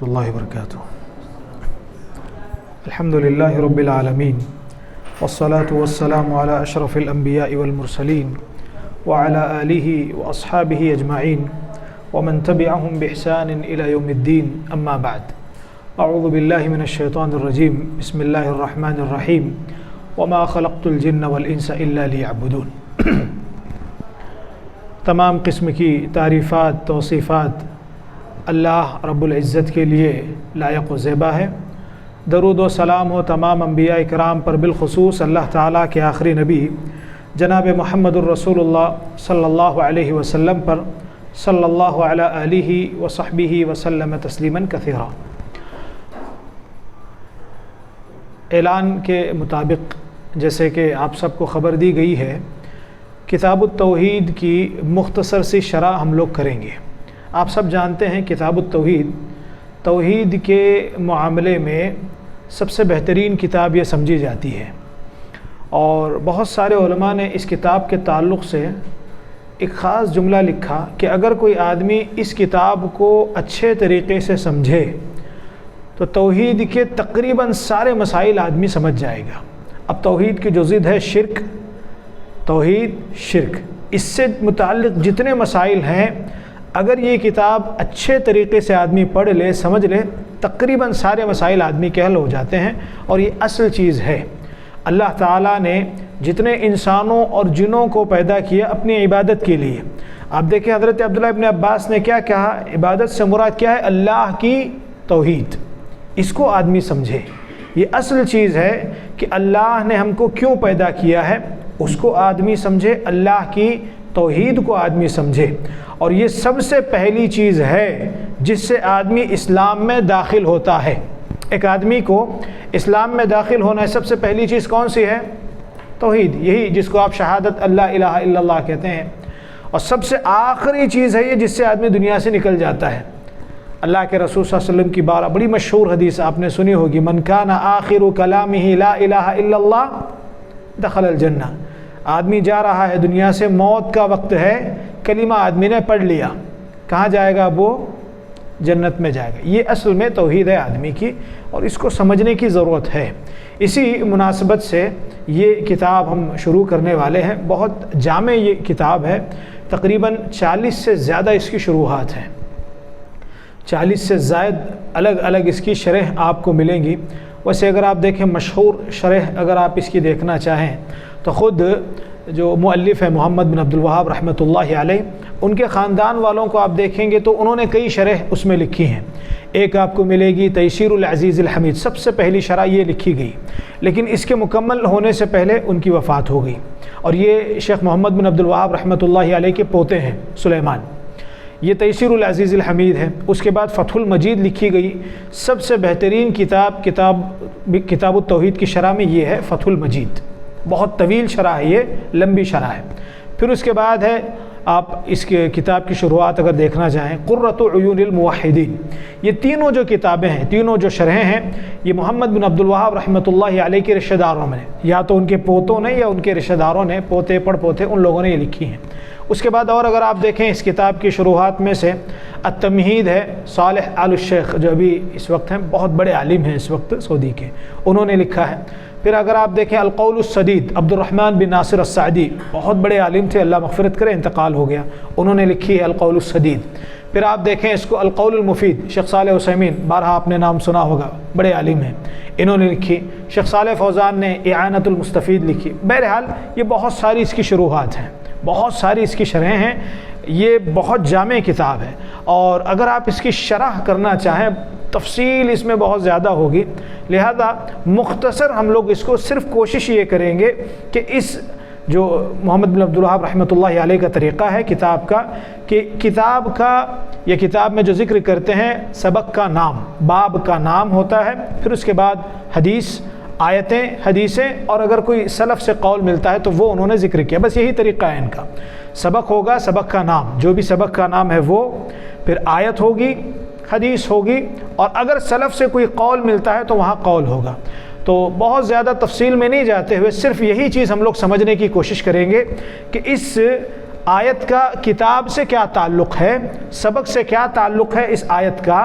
اللہ وبرکاتہ۔ الحمدللہ رب العالمین والصلاة والسلام علی اشرف الانبیاء والمرسلین وعلی آلہ واصحابہ اجمعین ومن تبعهم بإحسان الى یوم الدین، اما بعد۔ اعوذ باللہ من الشیطان الرجیم، بسم اللہ الرحمن الرحیم، وما خلقت الجن والانس الا لیعبدون۔ تمام قسم کی تعریفات توصیفات اللہ رب العزت کے لیے لائق و زیبا ہے۔ درود و سلام ہو تمام انبیاء کرام پر، بالخصوص اللہ تعالیٰ کے آخری نبی جناب محمد الرسول اللہ صلی اللہ علیہ وسلم پر، صلی اللہ علیہ آلہ وصحبہ وسلم تسلیما کثیرا۔ اعلان کے مطابق جیسے کہ آپ سب کو خبر دی گئی ہے، کتاب التوحید کی مختصر سی شرح ہم لوگ کریں گے۔ آپ سب جانتے ہیں کتاب التوحید توحید کے معاملے میں سب سے بہترین کتاب یہ سمجھی جاتی ہے، اور بہت سارے علماء نے اس کتاب کے تعلق سے ایک خاص جملہ لکھا کہ اگر کوئی آدمی اس کتاب کو اچھے طریقے سے سمجھے تو توحید کے تقریباً سارے مسائل آدمی سمجھ جائے گا۔ اب توحید کی جو ضد ہے شرک، توحید شرک، اس سے متعلق جتنے مسائل ہیں، اگر یہ کتاب اچھے طریقے سے آدمی پڑھ لے سمجھ لے، تقریباً سارے مسائل آدمی کے حل ہو جاتے ہیں۔ اور یہ اصل چیز ہے، اللہ تعالیٰ نے جتنے انسانوں اور جنوں کو پیدا کیا اپنی عبادت کے لیے۔ آپ دیکھیں حضرت عبداللہ ابن عباس نے کیا کہا، عبادت سے مراد کیا ہے؟ اللہ کی توحید۔ اس کو آدمی سمجھے، یہ اصل چیز ہے کہ اللہ نے ہم کو کیوں پیدا کیا ہے، اس کو آدمی سمجھے، اللہ کی توحید کو آدمی سمجھے۔ اور یہ سب سے پہلی چیز ہے جس سے آدمی اسلام میں داخل ہوتا ہے۔ ایک آدمی کو اسلام میں داخل ہونا ہے، سب سے پہلی چیز کون سی ہے؟ توحید، یہی جس کو آپ شہادت اللہ الہ الا اللہ کہتے ہیں۔ اور سب سے آخری چیز ہے یہ جس سے آدمی دنیا سے نکل جاتا ہے۔ اللہ کے رسول صلی اللہ علیہ وسلم کی بڑی مشہور حدیث آپ نے سنی ہوگی، من کان آخر کلامہ لا الہ الا اللہ دخل الجنہ۔ آدمی جا رہا ہے دنیا سے، موت کا وقت ہے، کلمہ آدمی نے پڑھ لیا، کہاں جائے گا؟ وہ جنت میں جائے گا۔ یہ اصل میں توحید ہے آدمی کی، اور اس کو سمجھنے کی ضرورت ہے۔ اسی مناسبت سے یہ کتاب ہم شروع کرنے والے ہیں۔ بہت جامع یہ کتاب ہے، تقریباً 40 سے زیادہ اس کی شروحات ہیں، 40 سے زائد الگ الگ اس کی شرح آپ کو ملیں گی۔ ویسے اگر آپ دیکھیں مشہور شرح اگر آپ اس کی دیکھنا چاہیں تو خود جو مؤلف ہے محمد بن عبد الوہاب رحمۃ اللہ علیہ، ان کے خاندان والوں کو آپ دیکھیں گے تو انہوں نے کئی شرح اس میں لکھی ہیں۔ ایک آپ کو ملے گی تیسیر العزیز الحمید، سب سے پہلی شرح یہ لکھی گئی، لیکن اس کے مکمل ہونے سے پہلے ان کی وفات ہو گئی۔ اور یہ شیخ محمد بن عبد الوہاب رحمۃ اللہ علیہ کے پوتے ہیں سلیمان۔ یہ تیسیر العزیز الحمید ہے۔ اس کے بعد فتح المجید لکھی گئی۔ سب سے بہترین کتاب التوحید کی شرح میں یہ ہے فتح المجید، بہت طویل شرح ہے، یہ لمبی شرح ہے۔ پھر اس کے بعد ہے، آپ اس کے کتاب کی شروعات اگر دیکھنا چاہیں، قرۃ عیون الموحدین۔ یہ تینوں جو کتابیں ہیں، تینوں جو شرحیں ہیں، یہ محمد بن عبد الوہاب رحمۃ اللہ علیہ کے رشتہ داروں میں، یا تو ان کے پوتوں نے یا ان کے رشتہ داروں نے، پوتے پڑ پوتے، ان لوگوں نے یہ لکھی ہیں۔ اس کے بعد اور اگر آپ دیکھیں اس کتاب کی شروحات میں سے التمہید ہے، صالح آل الشیخ جو ابھی اس وقت ہیں، بہت بڑے عالم ہیں اس وقت سعودی کے، انہوں نے لکھا ہے۔ پھر اگر آپ دیکھیں القول السدید، عبد الرحمن بن ناصر السعدی، بہت بڑے عالم تھے، اللہ مغفرت کرے، انتقال ہو گیا، انہوں نے لکھی ہے القول السدید۔ پھر آپ دیکھیں اس کو القول المفید، شیخ صالح عثیمین، بارہا آپ نے نام سنا ہوگا، بڑے عالم ہیں، انہوں نے لکھی۔ شیخ صالح فوزان نے اعانۃ المستفید لکھی۔ بہرحال یہ بہت ساری اس کی شروحات ہیں، بہت ساری اس کی شرحیں ہیں، یہ بہت جامع کتاب ہے۔ اور اگر آپ اس کی شرح کرنا چاہیں، تفصیل اس میں بہت زیادہ ہوگی، لہذا مختصر ہم لوگ اس کو صرف کوشش یہ کریں گے کہ اس جو محمد بن عبد الوہاب رحمۃ اللہ علیہ کا طریقہ ہے کتاب کا، کہ کتاب کا یہ کتاب میں جو ذکر کرتے ہیں، سبق کا نام، باب کا نام ہوتا ہے، پھر اس کے بعد حدیث، آیتیں، حدیثیں، اور اگر کوئی سلف سے قول ملتا ہے تو وہ انہوں نے ذکر کیا۔ بس یہی طریقہ ہے ان کا۔ سبق ہوگا، سبق کا نام، جو بھی سبق کا نام ہے وہ، پھر آیت ہوگی، حدیث ہوگی، اور اگر سلف سے کوئی قول ملتا ہے تو وہاں قول ہوگا۔ تو بہت زیادہ تفصیل میں نہیں جاتے ہوئے صرف یہی چیز ہم لوگ سمجھنے کی کوشش کریں گے کہ اس آیت کا کتاب سے کیا تعلق ہے، سبق سے کیا تعلق ہے اس آیت کا،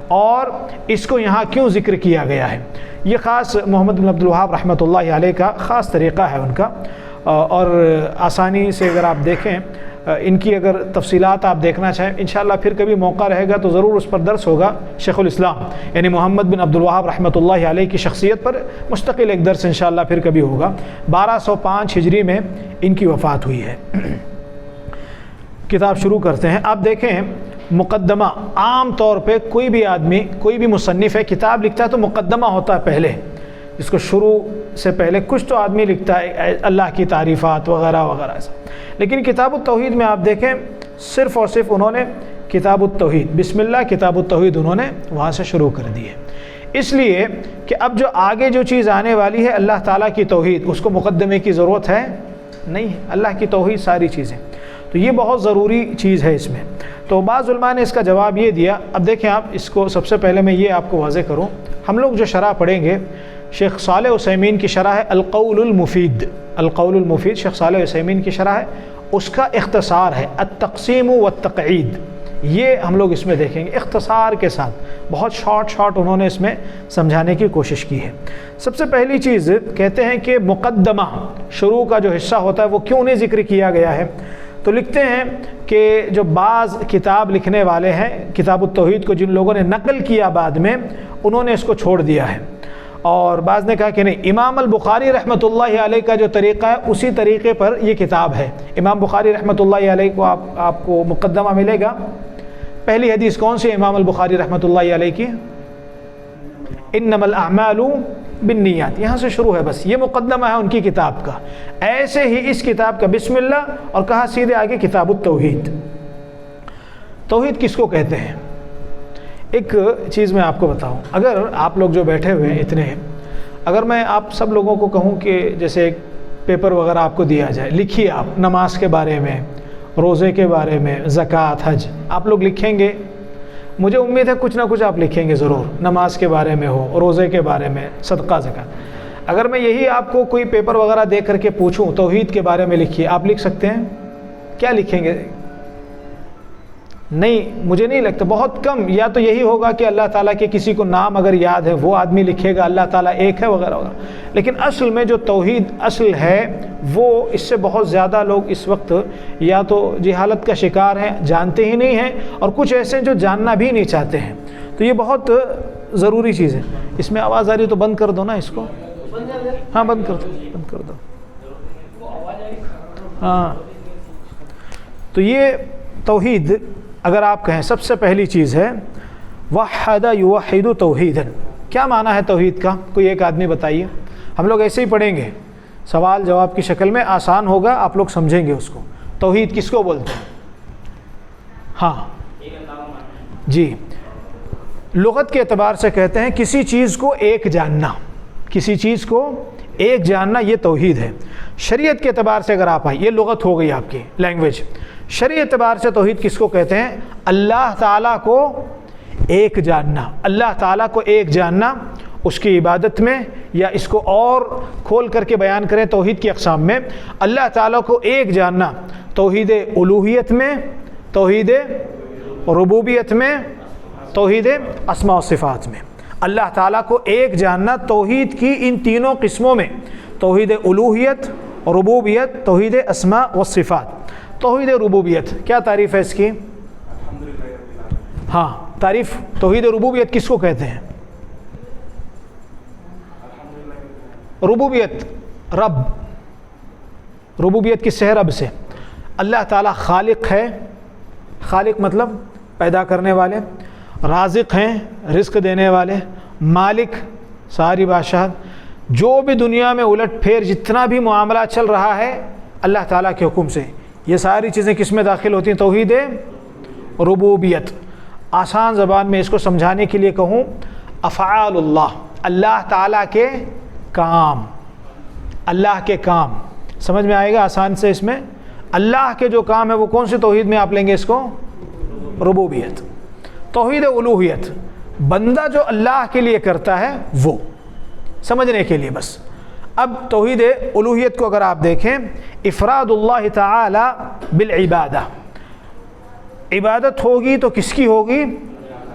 اور اس کو یہاں کیوں ذکر کیا گیا ہے۔ یہ خاص محمد بن عبد الوہاب رحمۃ اللہ علیہ کا خاص طریقہ ہے ان کا، اور آسانی سے اگر آپ دیکھیں ان کی اگر تفصیلات آپ دیکھنا چاہیں، انشاءاللہ پھر کبھی موقع رہے گا تو ضرور اس پر درس ہوگا۔ شیخ الاسلام یعنی محمد بن عبد الوہاب رحمۃ اللہ علیہ کی شخصیت پر مستقل ایک درس انشاءاللہ پھر کبھی ہوگا۔ 1205 ہجری میں ان کی وفات ہوئی ہے۔ کتاب شروع کرتے ہیں۔ آپ دیکھیں مقدمہ، عام طور پہ کوئی بھی آدمی، کوئی بھی مصنف ہے کتاب لکھتا ہے تو مقدمہ ہوتا ہے پہلے، اس کو شروع سے پہلے کچھ تو آدمی لکھتا ہے اللہ کی تعریفات وغیرہ وغیرہ ایسا، لیکن کتاب التوحید میں آپ دیکھیں صرف اور صرف انہوں نے کتاب التوحید، بسم اللہ کتاب التوحید انہوں نے وہاں سے شروع کر دی ہے، اس لیے کہ اب جو آگے جو چیز آنے والی ہے اللہ تعالیٰ کی توحید، اس کو مقدمے کی ضرورت ہے نہیں ہے، اللہ کی توحید ساری چیزیں، تو یہ بہت ضروری چیز ہے اس میں۔ تو بعض علماء نے اس کا جواب یہ دیا، اب دیکھیں آپ اس کو سب سے پہلے میں یہ آپ کو واضح کروں، ہم لوگ جو شرح پڑھیں گے شیخ صالح عثیمین کی شرح ہے القول المفید، القول المفید شیخ صالح عثیمین کی شرح ہے، اس کا اختصار ہے التقسیم والتقعید، یہ ہم لوگ اس میں دیکھیں گے اختصار کے ساتھ، بہت شارٹ انہوں نے اس میں سمجھانے کی کوشش کی ہے۔ سب سے پہلی چیز کہتے ہیں کہ مقدمہ شروع کا جو حصہ ہوتا ہے وہ کیوں نہیں ذکر کیا گیا ہے، تو لکھتے ہیں کہ جو بعض کتاب لکھنے والے ہیں کتاب التوحید کو جن لوگوں نے نقل کیا بعد میں، انہوں نے اس کو چھوڑ دیا ہے، اور بعض نے کہا کہ نہیں، امام البخاری رحمۃ اللہ علیہ کا جو طریقہ ہے اسی طریقے پر یہ کتاب ہے۔ امام بخاری رحمۃ اللہ علیہ کو آپ کو مقدمہ ملے گا، پہلی حدیث کون سی ہے امام البخاری رحمۃ اللہ علیہ کی؟ انما الاعمال بالنیات، یہاں سے شروع ہے، بس یہ مقدمہ ہے ان کی کتاب کا۔ ایسے ہی اس کتاب کا بسم اللہ اور کہا سیدھے آگے کتاب التوحید۔ توحید کس کو کہتے ہیں؟ ایک چیز میں آپ کو بتاؤں، اگر آپ لوگ جو بیٹھے ہوئے ہیں اتنے ہیں، اگر میں آپ سب لوگوں کو کہوں کہ جیسے ایک پیپر وغیرہ آپ کو دیا جائے، لکھیے آپ نماز کے بارے میں، روزے کے بارے میں، زکوٰۃ، حج، آپ لوگ لکھیں گے، مجھے امید ہے کچھ نہ کچھ آپ لکھیں گے ضرور، نماز کے بارے میں ہو، روزے کے بارے میں، صدقہ زکوٰۃ۔ اگر میں یہی آپ کو کوئی پیپر وغیرہ دے کر کے پوچھوں توحید کے بارے میں لکھیے، آپ لکھ سکتے ہیں؟ کیا لکھیں گے؟ نہیں، مجھے نہیں لگتا، بہت کم، یا تو یہی ہوگا کہ اللہ تعالیٰ کے کسی کو نام اگر یاد ہے وہ آدمی لکھے گا اللہ تعالیٰ ایک ہے وغیرہ وغیرہ، لیکن اصل میں جو توحید اصل ہے وہ اس سے بہت زیادہ لوگ اس وقت یا تو جہالت کا شکار ہیں، جانتے ہی نہیں ہیں، اور کچھ ایسے ہیں جو جاننا بھی نہیں چاہتے ہیں، تو یہ بہت ضروری چیز ہے۔ اس میں آواز آ رہی ہے تو بند کر دو نا اس کو، ہاں بند کر دو ہاں۔ تو یہ توحید اگر آپ کہیں سب سے پہلی چیز ہے وحد یوحد توحیدا، کیا معنی ہے توحید کا؟ کوئی ایک آدمی بتائیے، ہم لوگ ایسے ہی پڑھیں گے، سوال جواب کی شکل میں، آسان ہوگا، آپ لوگ سمجھیں گے اس کو۔ توحید کس کو بولتے ہیں؟ ہاں جی، لغت کے اعتبار سے کہتے ہیں کسی چیز کو ایک جاننا، کسی چیز کو ایک جاننا، یہ توحید ہے۔ شریعت کے اعتبار سے اگر آپ آئیں، یہ لغت ہو گئی آپ کی لینگویج، شرعی اعتبار سے توحید کس کو کہتے ہیں؟ اللہ تعالیٰ کو ایک جاننا، اللہ تعالیٰ کو ایک جاننا اس کی عبادت میں، یا اس کو اور کھول کر کے بیان کریں توحید کی اقسام میں، اللہ تعالیٰ کو ایک جاننا توحید الوہیت میں، توحید ربوبیت میں، توحید اسماء و صفات میں۔ اللہ تعالیٰ کو ایک جاننا توحید کی ان تینوں قسموں میں، توحید الوہیت، ربوبیت، توحید اسماء و صفات۔ توحید ربوبیت کیا تعریف ہے اس کی؟ ہاں، تعریف توحید ربوبیت کس کو کہتے ہیں؟ ربوبیت رب، ربوبیت کس سے ہے؟ رب سے۔ اللہ تعالیٰ خالق ہے، خالق مطلب پیدا کرنے والے، رازق ہیں رزق دینے والے، مالک ساری بادشاہت، جو بھی دنیا میں الٹ پھیر جتنا بھی معاملہ چل رہا ہے اللہ تعالیٰ کے حکم سے، یہ ساری چیزیں کس میں داخل ہوتی ہیں؟ توحید ربوبیت۔ آسان زبان میں اس کو سمجھانے کے لیے کہوں، افعال اللہ، اللہ تعالیٰ کے کام، اللہ کے کام، سمجھ میں آئے گا آسان سے؟ اس میں اللہ کے جو کام ہے وہ کون سی توحید میں آپ لیں گے اس کو؟ ربوبیت۔ توحید الوہیت، بندہ جو اللہ کے لیے کرتا ہے وہ، سمجھنے کے لیے بس۔ اب توحید الوہیت کو اگر آپ دیکھیں، افراد اللہ تعالی بالعبادہ، عبادت ہوگی تو کس کی ہوگی؟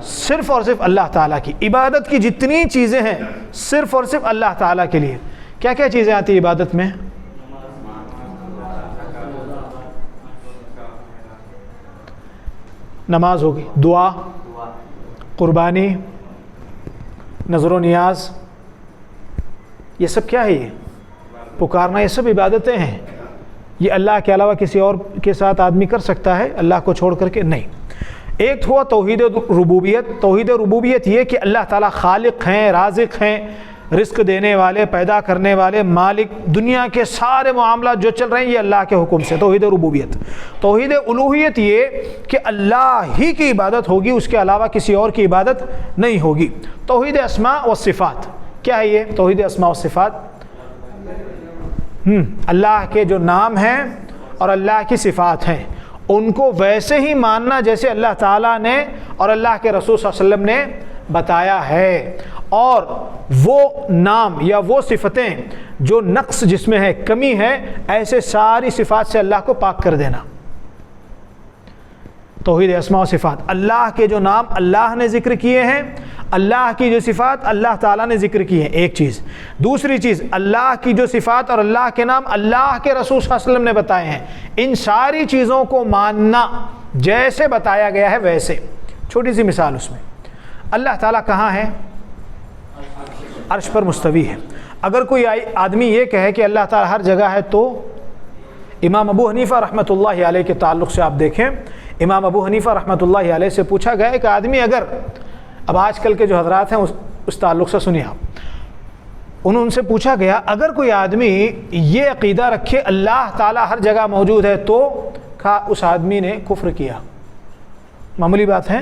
صرف اور صرف اللہ تعالیٰ کی۔ عبادت کی جتنی چیزیں ہیں صرف اور صرف اللہ تعالیٰ کے لیے۔ کیا کیا چیزیں آتی ہیں عبادت میں؟ نماز ہوگی، دعا، قربانی، نظر و نیاز، یہ سب کیا ہے؟ یہ پکارنا، یہ سب عبادتیں ہیں۔ یہ اللہ کے علاوہ کسی اور کے ساتھ آدمی کر سکتا ہے اللہ کو چھوڑ کر کے؟ نہیں۔ ایک ہوا توحید ربوبیت۔ توحید ربوبیت یہ کہ اللہ تعالیٰ خالق ہیں، رازق ہیں، رزق دینے والے، پیدا کرنے والے، مالک، دنیا کے سارے معاملات جو چل رہے ہیں یہ اللہ کے حکم سے، توحید ربوبیت۔ توحید الوہیت یہ کہ اللہ ہی کی عبادت ہوگی، اس کے علاوہ کسی اور کی عبادت نہیں ہوگی۔ توحید اسماء و صفات، کیا ہے یہ توحید اسماء و صفات؟ اللہ کے جو نام ہیں اور اللہ کی صفات ہیں ان کو ویسے ہی ماننا جیسے اللہ تعالیٰ نے اور اللہ کے رسول صلی اللہ علیہ وسلم نے بتایا ہے، اور وہ نام یا وہ صفتیں جو نقص جس میں ہے، کمی ہے، ایسے ساری صفات سے اللہ کو پاک کر دینا۔ توحید اسماء و صفات، اللہ کے جو نام اللہ نے ذکر کیے ہیں، اللہ کی جو صفات اللہ تعالیٰ نے ذکر کی ہیں، ایک چیز۔ دوسری چیز، اللہ کی جو صفات اور اللہ کے نام اللہ کے رسول صلی اللہ علیہ وسلم نے بتائے ہیں، ان ساری چیزوں کو ماننا جیسے بتایا گیا ہے ویسے۔ چھوٹی سی مثال اس میں، اللہ تعالیٰ کہاں ہے؟ عرش پر مستوی ہے۔ اگر کوئی آدمی یہ کہے کہ اللہ تعالیٰ ہر جگہ ہے تو امام ابو حنیفہ رحمۃ اللہ علیہ کے تعلق سے آپ دیکھیں، امام ابو حنیفہ رحمۃ اللہ علیہ سے پوچھا گیا کہ آدمی اگر، اب آج کل کے جو حضرات ہیں اس تعلق سے سنیے آپ، ان سے پوچھا گیا اگر کوئی آدمی یہ عقیدہ رکھے اللہ تعالیٰ ہر جگہ موجود ہے تو کہا اس آدمی نے کفر کیا۔ معمولی بات ہے،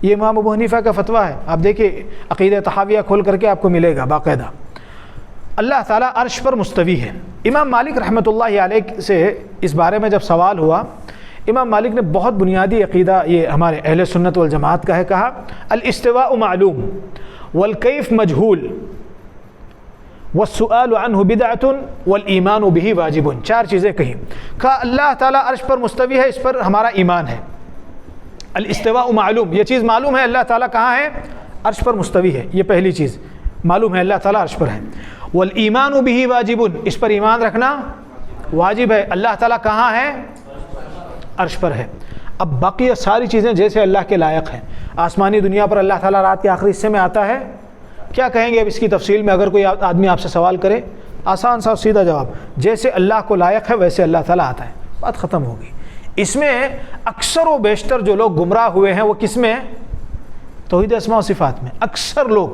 یہ امام ابو حنیفہ کا فتویٰ ہے، آپ دیکھیں عقیدہ طحاویہ کھول کر کے آپ کو ملے گا باقاعدہ۔ اللہ تعالیٰ عرش پر مستوی ہے۔ امام مالک رحمۃ اللہ علیہ سے اس بارے میں جب سوال ہوا، امام مالک نے بہت بنیادی عقیدہ یہ ہمارے اہل سنت والجماعت کا ہے، کہا الاستواء معلوم والکیف مجہول والسؤال عنہ بدعۃ والایمان بہ واجب۔ چار چیزیں کہیں، کہا اللہ تعالیٰ عرش پر مستوی ہے، اس پر ہمارا ایمان ہے۔ الاستواء معلوم، یہ چیز معلوم ہے اللہ تعالیٰ کہاں ہے؟ عرش پر مستوی ہے، یہ پہلی چیز معلوم ہے اللہ تعالیٰ عرش پر ہے۔ والایمان بہ واجب، اس پر ایمان رکھنا واجب ہے۔ اللہ تعالیٰ کہاں ہے؟ عرش پر ہے۔ اب باقی ساری چیزیں جیسے اللہ کے لائق ہیں۔ آسمانی دنیا پر اللہ تعالیٰ رات کے آخری حصے میں آتا ہے، کیا کہیں گے اب اس کی تفصیل میں؟ اگر کوئی آدمی آپ سے سوال کرے، آسان سا سیدھا جواب، جیسے اللہ کو لائق ہے ویسے اللہ تعالیٰ آتا ہے، بات ختم ہوگی۔ اس میں اکثر و بیشتر جو لوگ گمراہ ہوئے ہیں وہ کس میں؟ توحید اسماء و صفات میں۔ اکثر لوگ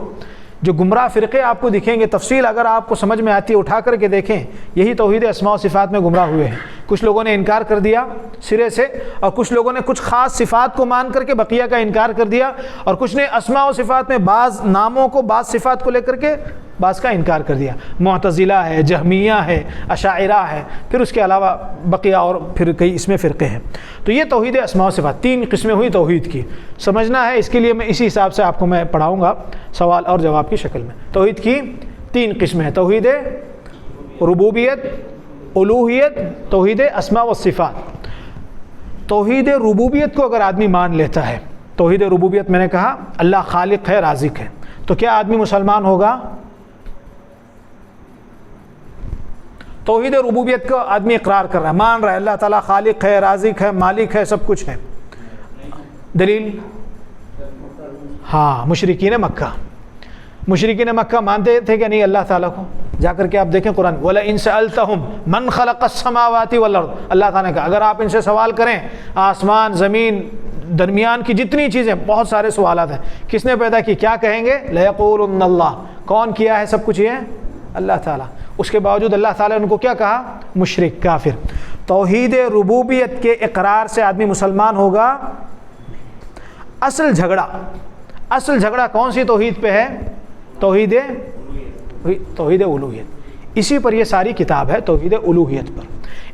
جو گمراہ فرقے آپ کو دکھیں گے، تفصیل اگر آپ کو سمجھ میں آتی ہے اٹھا کر کے دیکھیں، یہی توحید اسماء و صفات میں گمراہ ہوئے ہیں۔ کچھ لوگوں نے انکار کر دیا سرے سے، اور کچھ لوگوں نے کچھ خاص صفات کو مان کر کے بقیہ کا انکار کر دیا، اور کچھ نے اسماء و صفات میں بعض ناموں کو، بعض صفات کو لے کر کے بعض کا انکار کر دیا۔ معتزلہ ہے، جہمیہ ہے، اشاعرہ ہے، پھر اس کے علاوہ بقیہ اور پھر کئی اس میں فرقے ہیں۔ تو یہ توحید اسماء و صفات، تین قسمیں ہوئی توحید کی، سمجھنا ہے۔ اس کے لیے میں اسی حساب سے آپ کو میں پڑھاؤں گا سوال اور جواب کی شکل میں۔ توحید کی تین قسمیں ہیں، توحید ربوبیت، الوہیت، توحید اسماء و صفات۔ توحید ربوبیت کو اگر آدمی مان لیتا ہے، توحید ربوبیت میں نے کہا اللہ خالق ہے، رازق ہے، تو کیا آدمی مسلمان ہوگا؟ توحید ربوبیت کو آدمی اقرار کر رہا ہے، مان رہا ہے اللہ تعالیٰ خالق ہے، رازق ہے، مالک ہے، سب کچھ ہے۔ دلیل؟ ہاں، مشرکین مکہ مانتے تھے کہ نہیں اللہ تعالیٰ کو؟ جا کر کے آپ دیکھیں قرآن، وَلَئِن سَأَلْتَهُمْ مَنْ خَلَقَ السَّمَاوَاتِ وَالْأَرْضِ، اللہ تعالیٰ نے کہا اگر آپ ان سے سوال کریں، آسمان زمین درمیان کی جتنی چیزیں، بہت سارے سوالات ہیں، کس نے پیدا کی؟ کیا کہیں گے؟ لَيَقُولُنَّ اللَّهُ، کون کیا ہے سب کچھ؟ یہ اللہ تعالیٰ۔ اس کے باوجود اللہ تعالیٰ نے ان کو کیا کہا؟ مشرک، کافر۔ توحید ربوبیت کے اقرار سے آدمی مسلمان ہوگا؟ اصل جھگڑا کون سی توحید پہ ہے؟ توحید الوہیت۔ اسی پر یہ ساری کتاب ہے، توحید الوہیت پر۔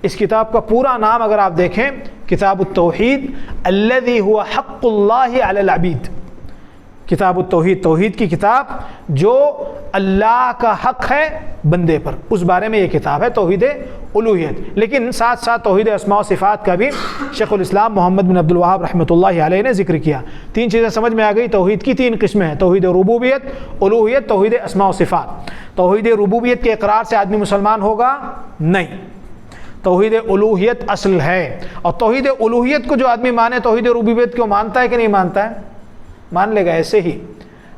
اس کتاب کا پورا نام اگر آپ دیکھیں، کتاب التوحید الذی هو حق اللہ علی العبید، کتاب التوحید، توحید کی کتاب جو اللہ کا حق ہے بندے پر، اس بارے میں یہ کتاب ہے توحید الوہیت۔ لیکن ساتھ ساتھ توحید اسماء و صفات کا بھی شیخ الاسلام محمد بن عبد الوہاب رحمۃ اللہ علیہ نے ذکر کیا۔ تین چیزیں سمجھ میں آ گئی، توحید کی تین قسمیں ہیں، توحید ربوبیت، الوہیت، توحید اسماء و صفات۔ توحید ربوبیت کے اقرار سے آدمی مسلمان ہوگا نہیں، توحید الوہیت اصل ہے۔ اور توحید الوہیت کو جو آدمی مانے توحید ربوبیت کو مانتا ہے کہ نہیں مانتا ہے؟ مان لے گا۔ ایسے ہی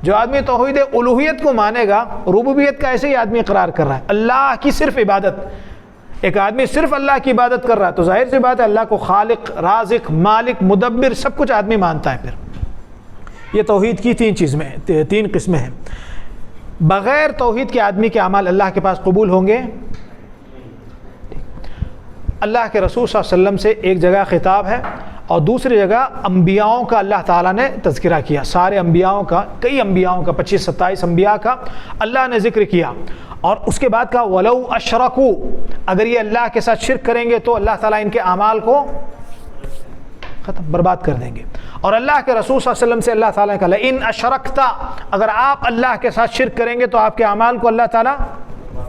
جو آدمی توحید الوہیت کو مانے گا، ربوبیت کا ایسے ہی آدمی اقرار کر رہا ہے، اللہ کی صرف عبادت۔ ایک آدمی صرف اللہ کی عبادت کر رہا ہے تو ظاہر سی بات ہے اللہ کو خالق، رازق، مالک، مدبر سب کچھ آدمی مانتا ہے۔ پھر یہ توحید کی تین قسمیں ہیں۔ بغیر توحید کے آدمی کے اعمال اللہ کے پاس قبول ہوں گے؟ اللہ کے رسول صلی اللہ علیہ وسلم سے ایک جگہ خطاب ہے اور دوسری جگہ انبیاؤں کا اللہ تعالیٰ نے تذکرہ کیا، سارے انبیاؤں کا، کئی انبیاؤں کا، 25-27 انبیاء کا اللہ نے ذکر کیا، اور اس کے بعد کہا وَلَوْ أَشْرَكُوا، اگر یہ اللہ کے ساتھ شرک کریں گے تو اللہ تعالیٰ ان کے اعمال کو ختم برباد کر دیں گے۔ اور اللہ کے رسول صلی اللہ علیہ وسلم سے اللہ تعالیٰ نے کہا لَإِنْ أَشْرَكْتَ، اگر آپ اللہ کے ساتھ شرک کریں گے تو آپ کے اعمال کو اللہ تعالیٰ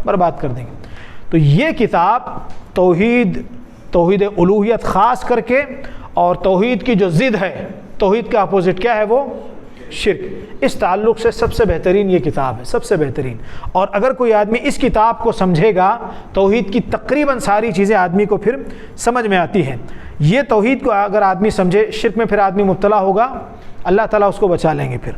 برباد کر دیں گے۔ تو یہ کتاب توحید الوہیت خاص کر کے، اور توحید کی جو ضد ہے، توحید کا اپوزٹ کیا ہے؟ وہ شرک، اس تعلق سے سب سے بہترین یہ کتاب ہے، سب سے بہترین۔ اور اگر کوئی آدمی اس کتاب کو سمجھے گا، توحید کی تقریباً ساری چیزیں آدمی کو پھر سمجھ میں آتی ہیں۔ یہ توحید کو اگر آدمی سمجھے، شرک میں پھر آدمی مبتلا ہوگا، اللہ تعالیٰ اس کو بچا لیں گے۔ پھر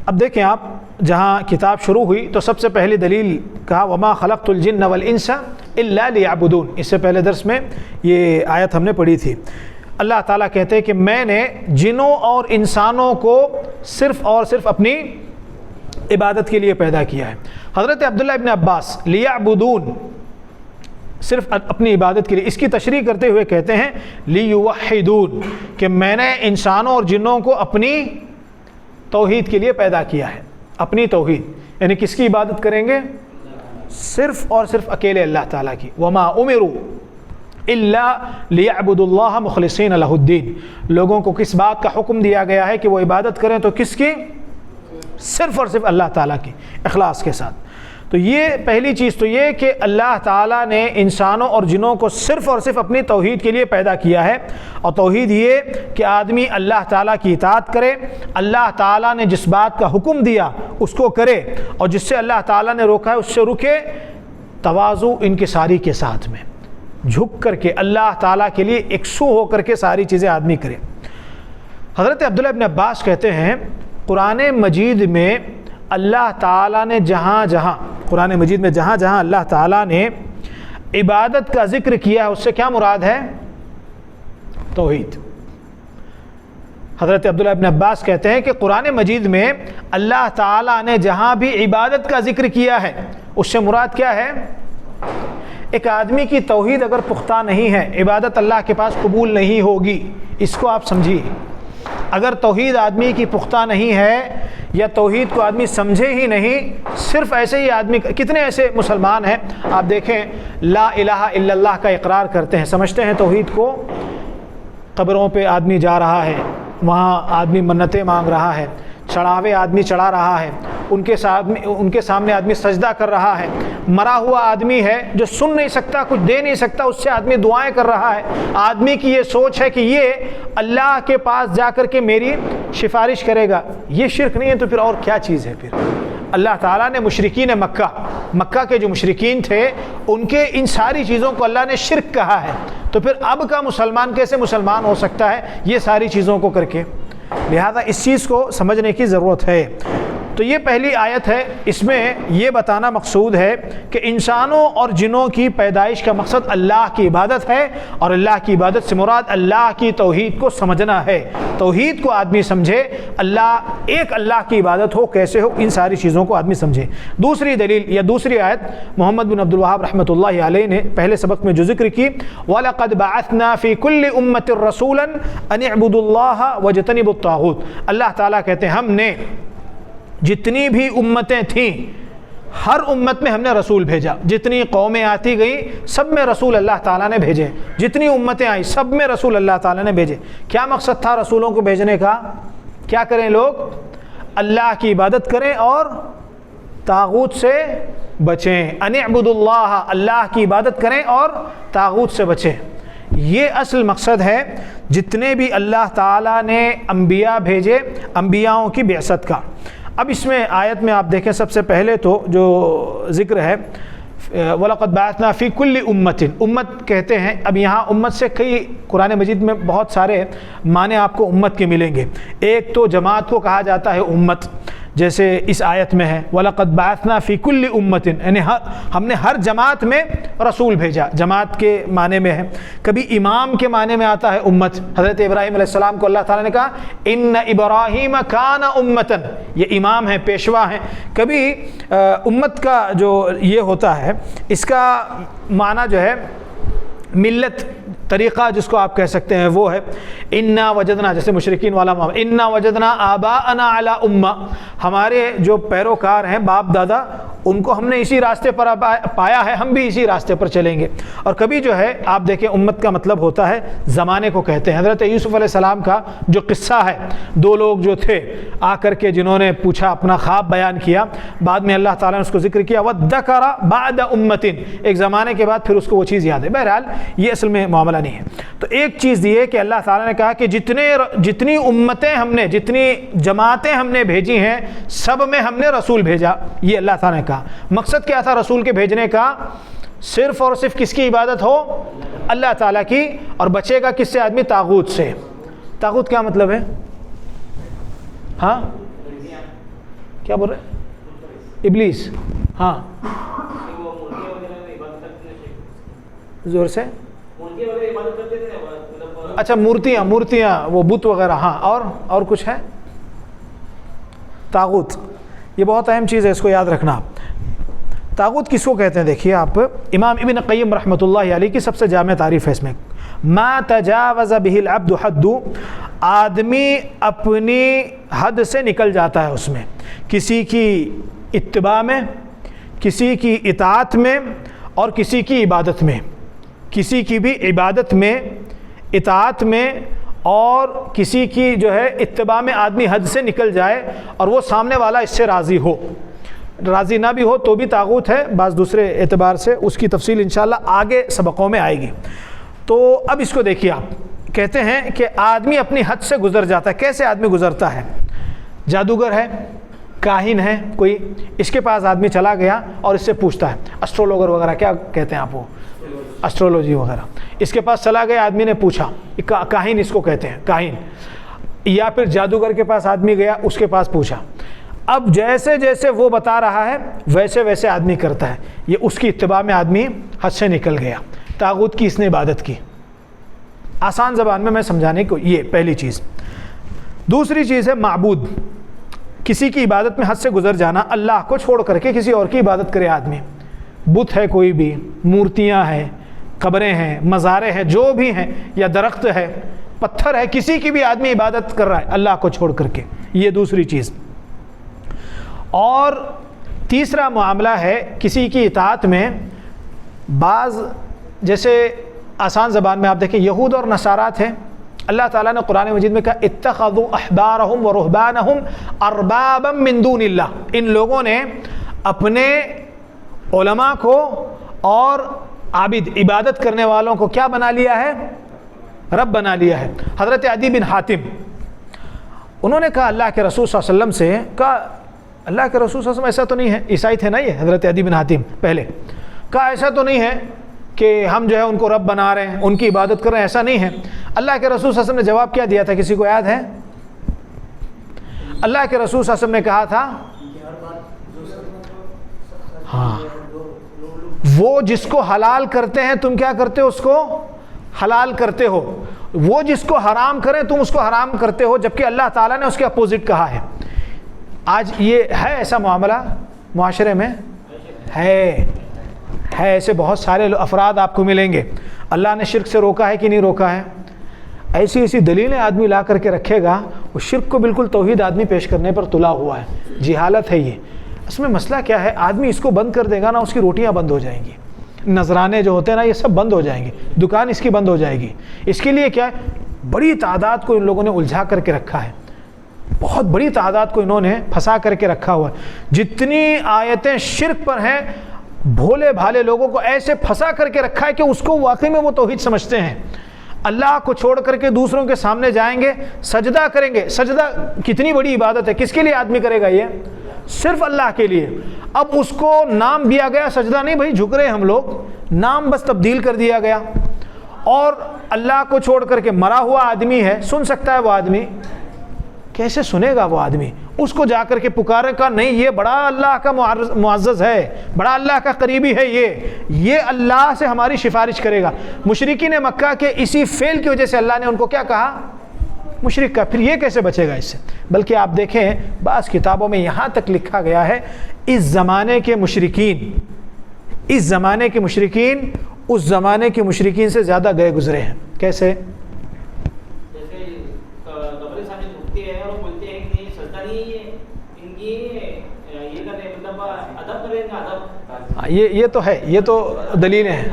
اب دیکھیں آپ، جہاں کتاب شروع ہوئی تو سب سے پہلی دلیل کہا وما خلقت الجن والانس الا لیعبدون۔ اس سے پہلے درس میں یہ آیت ہم نے پڑھی تھی۔ اللہ تعالیٰ کہتے ہیں کہ میں نے جنوں اور انسانوں کو صرف اور صرف اپنی عبادت کے لیے پیدا کیا ہے۔ حضرت عبداللہ ابن عباس لیعبدون، صرف اپنی عبادت کے لیے، اس کی تشریح کرتے ہوئے کہتے ہیں لیوحدون، کہ میں نے انسانوں اور جنوں کو اپنی توحید کے لیے پیدا کیا ہے، اپنی توحید، یعنی کس کی عبادت کریں گے؟ صرف اور صرف اکیلے اللہ تعالیٰ کی۔ وما امروا الا لیعبدوا اللہ مخلصین لہ الدین، لوگوں کو کس بات کا حکم دیا گیا ہے کہ وہ عبادت کریں؟ تو کس کی؟ صرف اور صرف اللہ تعالیٰ کی، اخلاص کے ساتھ۔ تو یہ پہلی چیز تو یہ کہ اللہ تعالیٰ نے انسانوں اور جنوں کو صرف اور صرف اپنی توحید کے لیے پیدا کیا ہے، اور توحید یہ کہ آدمی اللہ تعالیٰ کی اطاعت کرے، اللہ تعالیٰ نے جس بات کا حکم دیا اس کو کرے، اور جس سے اللہ تعالیٰ نے روکا ہے اس سے رکے، تواضع انکساری کے ساتھ میں، جھک کر کے اللہ تعالیٰ کے لیے یکسو ہو کر کے ساری چیزیں آدمی کرے۔ حضرت عبداللہ ابن عباس کہتے ہیں قرآن مجید میں اللہ تعالیٰ نے قرآن مجید میں جہاں جہاں اللہ تعالیٰ نے عبادت کا ذکر کیا ہے اس سے کیا مراد ہے؟ توحید۔ حضرت عبداللہ ابن عباس کہتے ہیں کہ قرآن مجید میں اللہ تعالیٰ نے جہاں بھی عبادت کا ذکر کیا ہے اس سے مراد کیا ہے؟ ایک آدمی کی توحید اگر پختہ نہیں ہے، عبادت اللہ کے پاس قبول نہیں ہوگی، اس کو آپ سمجھیے۔ اگر توحید آدمی کی پختہ نہیں ہے یا توحید کو آدمی سمجھے ہی نہیں، صرف ایسے ہی آدمی، کتنے ایسے مسلمان ہیں آپ دیکھیں لا الہ الا اللہ کا اقرار کرتے ہیں، سمجھتے ہیں توحید کو، قبروں پہ آدمی جا رہا ہے، وہاں آدمی منتیں مانگ رہا ہے، چڑھاوے آدمی چڑھا رہا ہے، ان کے سامنے آدمی سجدہ کر رہا ہے، مرا ہوا آدمی ہے جو سن نہیں سکتا، کچھ دے نہیں سکتا، اس سے آدمی دعائیں کر رہا ہے، آدمی کی یہ سوچ ہے کہ یہ اللہ کے پاس جا کر کے میری سفارش کرے گا۔ یہ شرک نہیں ہے تو پھر اور کیا چیز ہے؟ پھر اللہ تعالیٰ نے مشرکین مکہ کے جو مشرکین تھے ان کے ان ساری چیزوں کو اللہ نے شرک کہا ہے، تو پھر اب کا مسلمان کیسے مسلمان ہو سکتا ہے یہ ساری چیزوں کو کر کے؟ لہذا اس چیز کو سمجھنے کی ضرورت ہے۔ تو یہ پہلی آیت ہے، اس میں یہ بتانا مقصود ہے کہ انسانوں اور جنوں کی پیدائش کا مقصد اللہ کی عبادت ہے، اور اللہ کی عبادت سے مراد اللہ کی توحید کو سمجھنا ہے۔ توحید کو آدمی سمجھے، ایک اللہ کی عبادت ہو، کیسے ہو، ان ساری چیزوں کو آدمی سمجھے۔ دوسری دلیل یا دوسری آیت محمد بن عبد الوہاب رحمۃ اللہ علیہ نے پہلے سبق میں جو ذکر کی، وَلَقَدْ بَعَثْنَا فِي كُلِّ أُمَّةٍ رَسُولًا أَنِ اعْبُدُوا اللَّهَ وَاجْتَنِبُوا الطَّاغُوتَ، اللہ تعالیٰ کہتے ہیں ہم نے جتنی بھی امتیں تھیں ہر امت میں ہم نے رسول بھیجا، جتنی قومیں آتی گئیں سب میں رسول اللہ تعالیٰ نے بھیجے، جتنی امتیں آئیں سب میں رسول اللہ تعالیٰ نے بھیجے۔ کیا مقصد تھا رسولوں کو بھیجنے کا؟ کیا کریں لوگ؟ اللہ کی عبادت کریں اور طاغوت سے بچیں۔ ان اعبدوا اللہ، اللہ کی عبادت کریں اور طاغوت سے بچیں، یہ اصل مقصد ہے جتنے بھی اللہ تعالیٰ نے انبیاء بھیجے، انبیاؤں کی بعثت کا۔ اب اس میں آیت میں آپ دیکھیں سب سے پہلے تو جو ذکر ہے وَلَقَدْ بَعَثْنَا فِي كُلِّ أُمَّةٍ، امت کہتے ہیں۔ اب یہاں امت سے کئی قرآن مجید میں بہت سارے معنی آپ کو امت کے ملیں گے۔ ایک تو جماعت کو کہا جاتا ہے امت، جیسے اس آیت میں ہے وَلَقَدْ بَعَثْنَا فِي كُلِّ أُمَّةٍ، یعنی ہم نے ہر جماعت میں رسول بھیجا، جماعت کے معنی میں ہے۔ کبھی امام کے معنی میں آتا ہے امت، حضرت ابراہیم علیہ السلام کو اللہ تعالیٰ نے کہا اِنَّ إِبْرَاهِيمَ كَانَ أُمَّةً، یہ امام ہیں، پیشوا ہیں۔ کبھی امت کا جو یہ ہوتا ہے اس کا معنی جو ہے ملت، طریقہ جس کو آپ کہہ سکتے ہیں وہ ہے انا وجدنا، جیسے مشرکین والا معاملہ، انا وجدنا آباءنا علی امہ، ہمارے جو پیروکار ہیں باپ دادا ان کو ہم نے اسی راستے پر پایا ہے، ہم بھی اسی راستے پر چلیں گے۔ اور کبھی جو ہے آپ دیکھیں امت کا مطلب ہوتا ہے زمانے کو کہتے ہیں۔ حضرت یوسف علیہ السلام کا جو قصہ ہے، دو لوگ جو تھے آ کر کے جنہوں نے پوچھا، اپنا خواب بیان کیا، بعد میں اللہ تعالیٰ نے اس کو ذکر کیا وَذَّكَرَ بَعْدَ أُمَّةٍ، ایک زمانے کے بعد پھر اس کو وہ چیز یاد ہے۔ بہرحال یہ اصل میں معاملہ نہیں ہے۔ تو ایک چیز یہ کہ اللہ تعالیٰ نے کہا کہ جتنی امتیں ہم نے، جتنی جماعتیں ہم نے بھیجی ہیں سب میں ہم نے رسول بھیجا، یہ اللہ تعالیٰ نے کہا۔ مقصد کیا تھا رسول کے بھیجنے کا؟ صرف اور صرف کس کی عبادت ہو؟ اللہ تعالیٰ کی، اور بچے گا کس سے آدمی؟ طاغوت سے۔ طاغوت کیا مطلب ہے؟ ہاں کیا بول رہے؟ ابلیس، ہاں زور سے، اچھا مورتیاں وہ بت وغیرہ، ہاں اور کچھ ہے؟ طاغوت یہ بہت اہم چیز ہے، اس کو یاد رکھنا۔ طاغوت کس کو کہتے ہیں؟ دیکھیے آپ، امام ابن قیم رحمۃ اللہ علیہ کی سب سے جامع تعریف ہے اس میں، ما تجاوز به العبد حد، آدمی اپنی حد سے نکل جاتا ہے اس میں، کسی کی اتباع میں، کسی کی اطاعت میں، اور کسی کی عبادت میں، کسی کی بھی عبادت میں، اطاعت میں، اور کسی کی جو ہے اتباع میں آدمی حد سے نکل جائے اور وہ سامنے والا اس سے راضی ہو، راضی نہ بھی ہو تو بھی طاغوت ہے، بعض دوسرے اعتبار سے، اس کی تفصیل انشاءاللہ آگے سبقوں میں آئے گی۔ تو اب اس کو دیکھیے، آپ کہتے ہیں کہ آدمی اپنی حد سے گزر جاتا ہے۔ کیسے آدمی گزرتا ہے؟ جادوگر ہے، کاہن ہے کوئی، اس کے پاس آدمی چلا گیا اور اس سے پوچھتا ہے، اسٹرولوگر وغیرہ کیا کہتے ہیں آپ، وہ اسٹرولوجی وغیرہ، اس کے پاس چلا گیا آدمی نے پوچھا، کاہن اس کو کہتے ہیں، کاہن۔ یا پھر جادوگر کے پاس آدمی گیا، اس کے پاس پوچھا، اب جیسے جیسے وہ بتا رہا ہے ویسے ویسے آدمی کرتا ہے، یہ اس کی اتباع میں آدمی حد سے نکل گیا، طاغوت کی اس نے عبادت کی۔ آسان زبان میں میں سمجھانے کو، یہ پہلی چیز۔ دوسری چیز ہے معبود، کسی کی عبادت میں حد سے گزر جانا، اللہ کو چھوڑ کر کے کسی اور کی عبادت کرے آدمی، بت ہے کوئی بھی، مورتیاں ہیں، قبریں ہیں، مزاریں ہیں، جو بھی ہیں، یا درخت ہے، پتھر ہے، کسی کی بھی آدمی عبادت کر رہا ہے اللہ کو چھوڑ کر کے، یہ دوسری چیز۔ اور تیسرا معاملہ ہے کسی کی اطاعت میں، بعض جیسے آسان زبان میں آپ دیکھیں یہود اور نصارات ہیں، اللہ تعالیٰ نے قرآن مجید میں کہا اتخذوا احبارهم ورهبانهم اربابا من دون اللہ، ان لوگوں نے اپنے علماء کو اور عابد عبادت کرنے والوں کو کیا بنا لیا ہے؟ رب بنا لیا ہے۔ حضرت عدی بن حاتم، انہوں نے کہا اللہ کے رسول صلی اللہ علیہ وسلم سے، کہا اللہ کے رسول صلی اللہ علیہ وسلم ایسا تو نہیں ہے، عیسائی تھے نا یہ حضرت عدی بن حاتم پہلے، کہا ایسا تو نہیں ہے کہ ہم جو ہے ان کو رب بنا رہے ہیں، ان کی عبادت کر رہے ہیں، ایسا نہیں ہے۔ اللہ کے رسول صلی اللہ علیہ وسلم نے جواب کیا دیا تھا، کسی کو یاد ہے؟ اللہ کے رسول صلی اللہ علیہ وسلم نے کہا تھا، ہاں وہ جس کو حلال کرتے ہیں تم کیا کرتے ہو؟ اس کو حلال کرتے ہو، وہ جس کو حرام کریں تم اس کو حرام کرتے ہو، جبکہ اللہ تعالیٰ نے اس کے اپوزٹ کہا ہے۔ آج یہ ہے ایسا معاملہ معاشرے میں، ہے ایسے بہت سارے افراد آپ کو ملیں گے۔ اللہ نے شرک سے روکا ہے کہ نہیں روکا ہے؟ ایسی ایسی دلیلیں آدمی لا کر کے رکھے گا، وہ شرک کو بالکل توحید آدمی پیش کرنے پر تلا ہوا ہے، جہالت ہے یہ۔ اس میں مسئلہ کیا ہے، آدمی اس کو بند کر دے گا نا، اس کی روٹیاں بند ہو جائیں گی، نذرانے جو ہوتے ہیں نا یہ سب بند ہو جائیں گے، دکان اس کی بند ہو جائے گی۔ اس کے لیے کیا ہے، بڑی تعداد کو ان لوگوں نے الجھا کر کے رکھا ہے، بہت بڑی تعداد کو انہوں نے پھنسا کر کے رکھا ہوا ہے۔ جتنی آیتیں شرک پر ہیں، بھولے بھالے لوگوں کو ایسے پھنسا کر کے رکھا ہے کہ اس کو واقعی میں وہ توحید سمجھتے ہیں۔ اللہ کو چھوڑ کر کے دوسروں کے سامنے جائیں گے، سجدہ کریں گے۔ سجدہ کتنی بڑی عبادت ہے، کس کے لیے آدمی کرے گا؟ یہ صرف اللہ کے لیے۔ اب اس کو نام دیا گیا سجدہ نہیں، بھائی جھک رہے ہم لوگ، نام بس تبدیل کر دیا گیا۔ اور اللہ کو چھوڑ کر کے مرا ہوا آدمی ہے، سن سکتا ہے وہ آدمی؟ کیسے سنے گا وہ آدمی؟ اس کو جا کر کے پکارے کا نہیں، یہ بڑا اللہ کا معزز ہے، بڑا اللہ کا قریبی ہے، یہ اللہ سے ہماری سفارش کرے گا۔ مشرکین مکہ کے اسی فعل کی وجہ سے اللہ نے ان کو کیا کہا؟ مشرک کا۔ پھر یہ کیسے بچے گا اس سے؟ بلکہ آپ دیکھیں بعض کتابوں میں یہاں تک لکھا گیا ہے، اس زمانے کے مشرکین اس زمانے کے مشرکین سے زیادہ گئے گزرے ہیں۔ کیسے؟ یہ تو ہے، یہ تو دلیلیں ہیں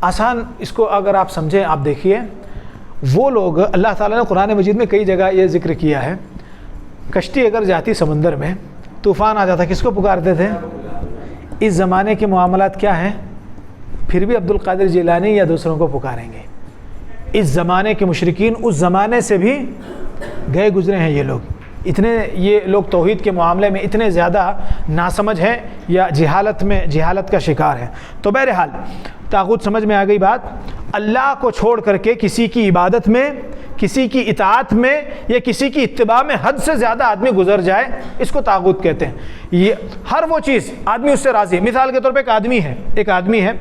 آسان۔ اس کو اگر آپ سمجھیں، آپ دیکھیے وہ لوگ، اللہ تعالیٰ نے قرآن مجید میں کئی جگہ یہ ذکر کیا ہے، کشتی اگر جاتی سمندر میں، طوفان آ جاتا، کس کو پکارتے تھے؟ اس زمانے کے معاملات کیا ہیں؟ پھر بھی عبد القادر جیلانی یا دوسروں کو پکاریں گے۔ اس زمانے کے مشرکین اس زمانے سے بھی گئے گزرے ہیں یہ لوگ۔ یہ لوگ توحید کے معاملے میں اتنے زیادہ ناسمجھ ہیں یا جہالت کا شکار ہیں۔ تو بہرحال طاغوت سمجھ میں آ گئی بات۔ اللہ کو چھوڑ کر کے کسی کی عبادت میں، کسی کی اطاعت میں یا کسی کی اتباع میں حد سے زیادہ آدمی گزر جائے، اس کو طاغوت کہتے ہیں۔ یہ ہر وہ چیز آدمی اس سے راضی ہے۔ مثال کے طور پہ ایک آدمی ہے